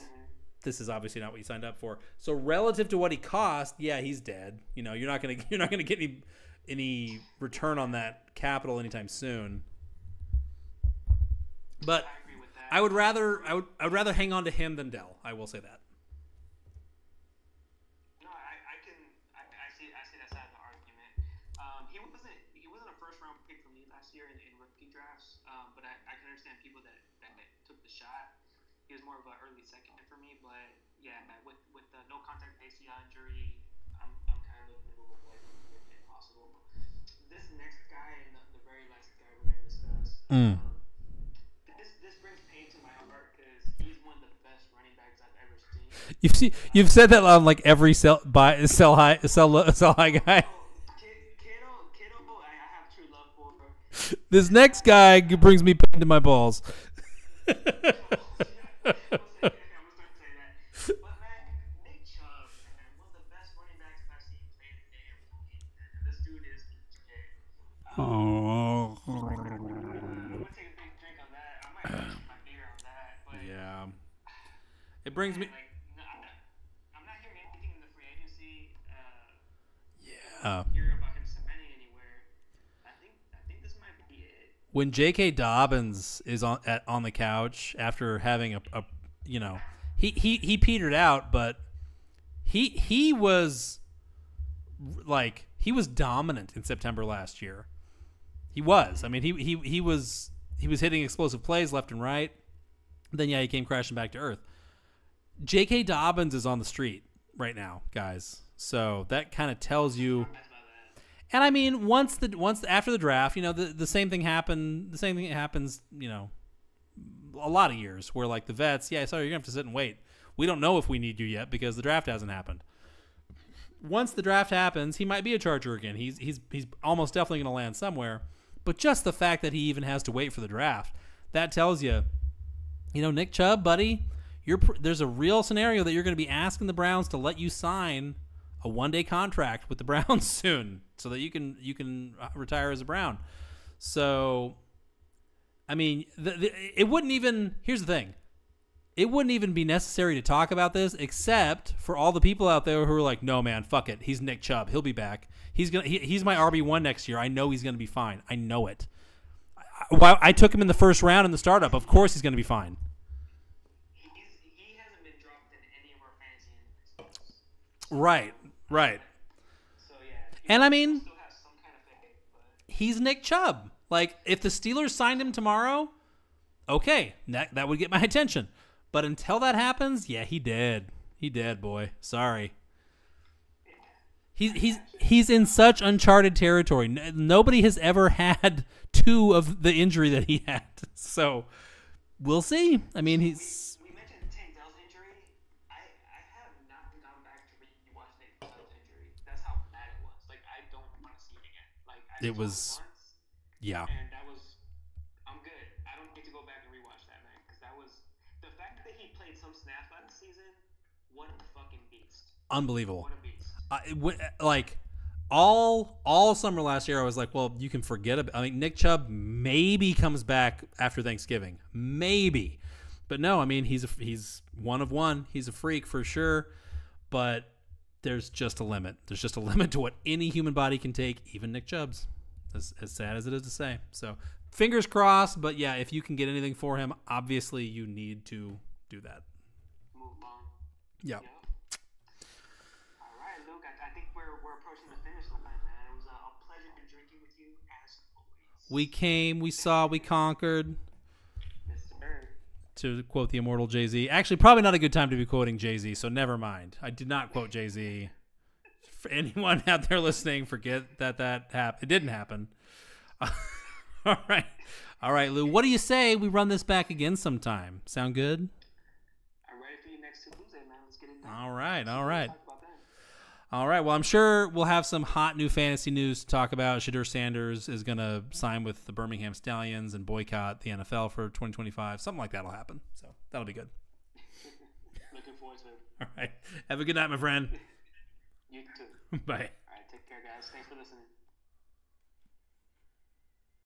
this is obviously not what you signed up for. So relative to what he cost, yeah, he's dead. You're not gonna get any return on that capital anytime soon. But I agree with that. I would rather hang on to him than Dell. I will say that. I see that side of the argument. He wasn't a 1st round pick for me last year in rookie drafts. But I can understand people that took the shot. He was more of an early 2nd for me. But yeah, with the no contact ACL injury, I'm kind of looking to move away from him if possible. This next guy and the very last guy we're going to discuss. This brings pain to my heart because he's one of the best running backs I've ever seen. You've said that on, like, every sell high guy. Kiddo, I have true love for, bro. This next guy brings me pain to my balls. I'm gonna start to say that. But man, Nick Chubb, man, one of the best running backs I've seen play the damn game. And this dude is legit. I'm gonna take a big drink on that. I might drink my beer on that. But Yeah. It brings me. I'm not hearing anything in the free agency. Yeah. Hear about him cementing anywhere. I think this might be it. When J.K. Dobbins is on the couch after having he petered out, but he was dominant in September last year. He was. I mean, he was hitting explosive plays left and right. Then he came crashing back to earth. J.K. Dobbins is on the street right now, guys. So that kind of tells you. And I mean, once after the draft, the same thing happened. The same thing happens, a lot of years where, like, the vets, sorry, you're gonna have to sit and wait. We don't know if we need you yet because the draft hasn't happened. once the draft happens, he might be a Charger again. He's almost definitely going to land somewhere. But just the fact that he even has to wait for the draft, that tells you, Nick Chubb, buddy, there's a real scenario that you're going to be asking the Browns to let you sign a one-day contract with the Browns soon, so that you can retire as a Brown. So, I mean, it wouldn't even. Here's the thing. It wouldn't even be necessary to talk about this, except for all the people out there who are like, "No, man, fuck it. He's Nick Chubb. He'll be back. He's my RB1 next year. I know he's gonna be fine. I know it. I took him in the first round in the startup. Of course, he's gonna be fine." He hasn't been dropped in any of our fantasy. Right. So yeah. And I mean, Still has some kind of faith, but he's Nick Chubb. Like, if the Steelers signed him tomorrow, okay, that would get my attention. But until that happens, yeah, he did. He did, boy. Sorry. He's in such uncharted territory. Nobody has ever had 2 of the injury that he had. So we'll see. I mean, we mentioned Tank Dell's injury. I have not gone back to rewatch Tank Dell's injury. That's how bad it was. Like, I don't want to see it again. Like, it was, once, yeah. and that was, I'm good. I don't need to go back and rewatch that, man, because that was the fact that he played some snaps last season. What a fucking beast! Unbelievable. What a beast! Like all summer last year, I was like, well, you can forget about. I mean, Nick Chubb maybe comes back after Thanksgiving, maybe, but no. I mean, he's one of one. He's a freak for sure, but there's just a limit. There's just a limit to what any human body can take, even Nick Chubb's. As sad as it is to say. So fingers crossed. But yeah, if you can get anything for him, obviously you need to do that. Move on. Yeah. I think we're approaching the finish line, man. It was a pleasure drinking with you, as always. We came, we saw, we conquered. Yes, sir. To quote the immortal Jay-Z. Actually, probably not a good time to be quoting Jay-Z, so never mind. I did not quote Jay-Z. For anyone out there listening, forget that happened. It didn't happen. All right, Lou. What do you say we run this back again sometime? Sound good? I'm ready for you next Tuesday, man. Let's get it done. All right. Talk about that. All right. Well, I'm sure we'll have some hot new fantasy news to talk about. Shadur Sanders is going to sign with the Birmingham Stallions and boycott the NFL for 2025. Something like that will happen. So that'll be good. Looking forward to it. All right. Have a good night, my friend. You too. Bye. All right. Take care, guys. Thanks for listening.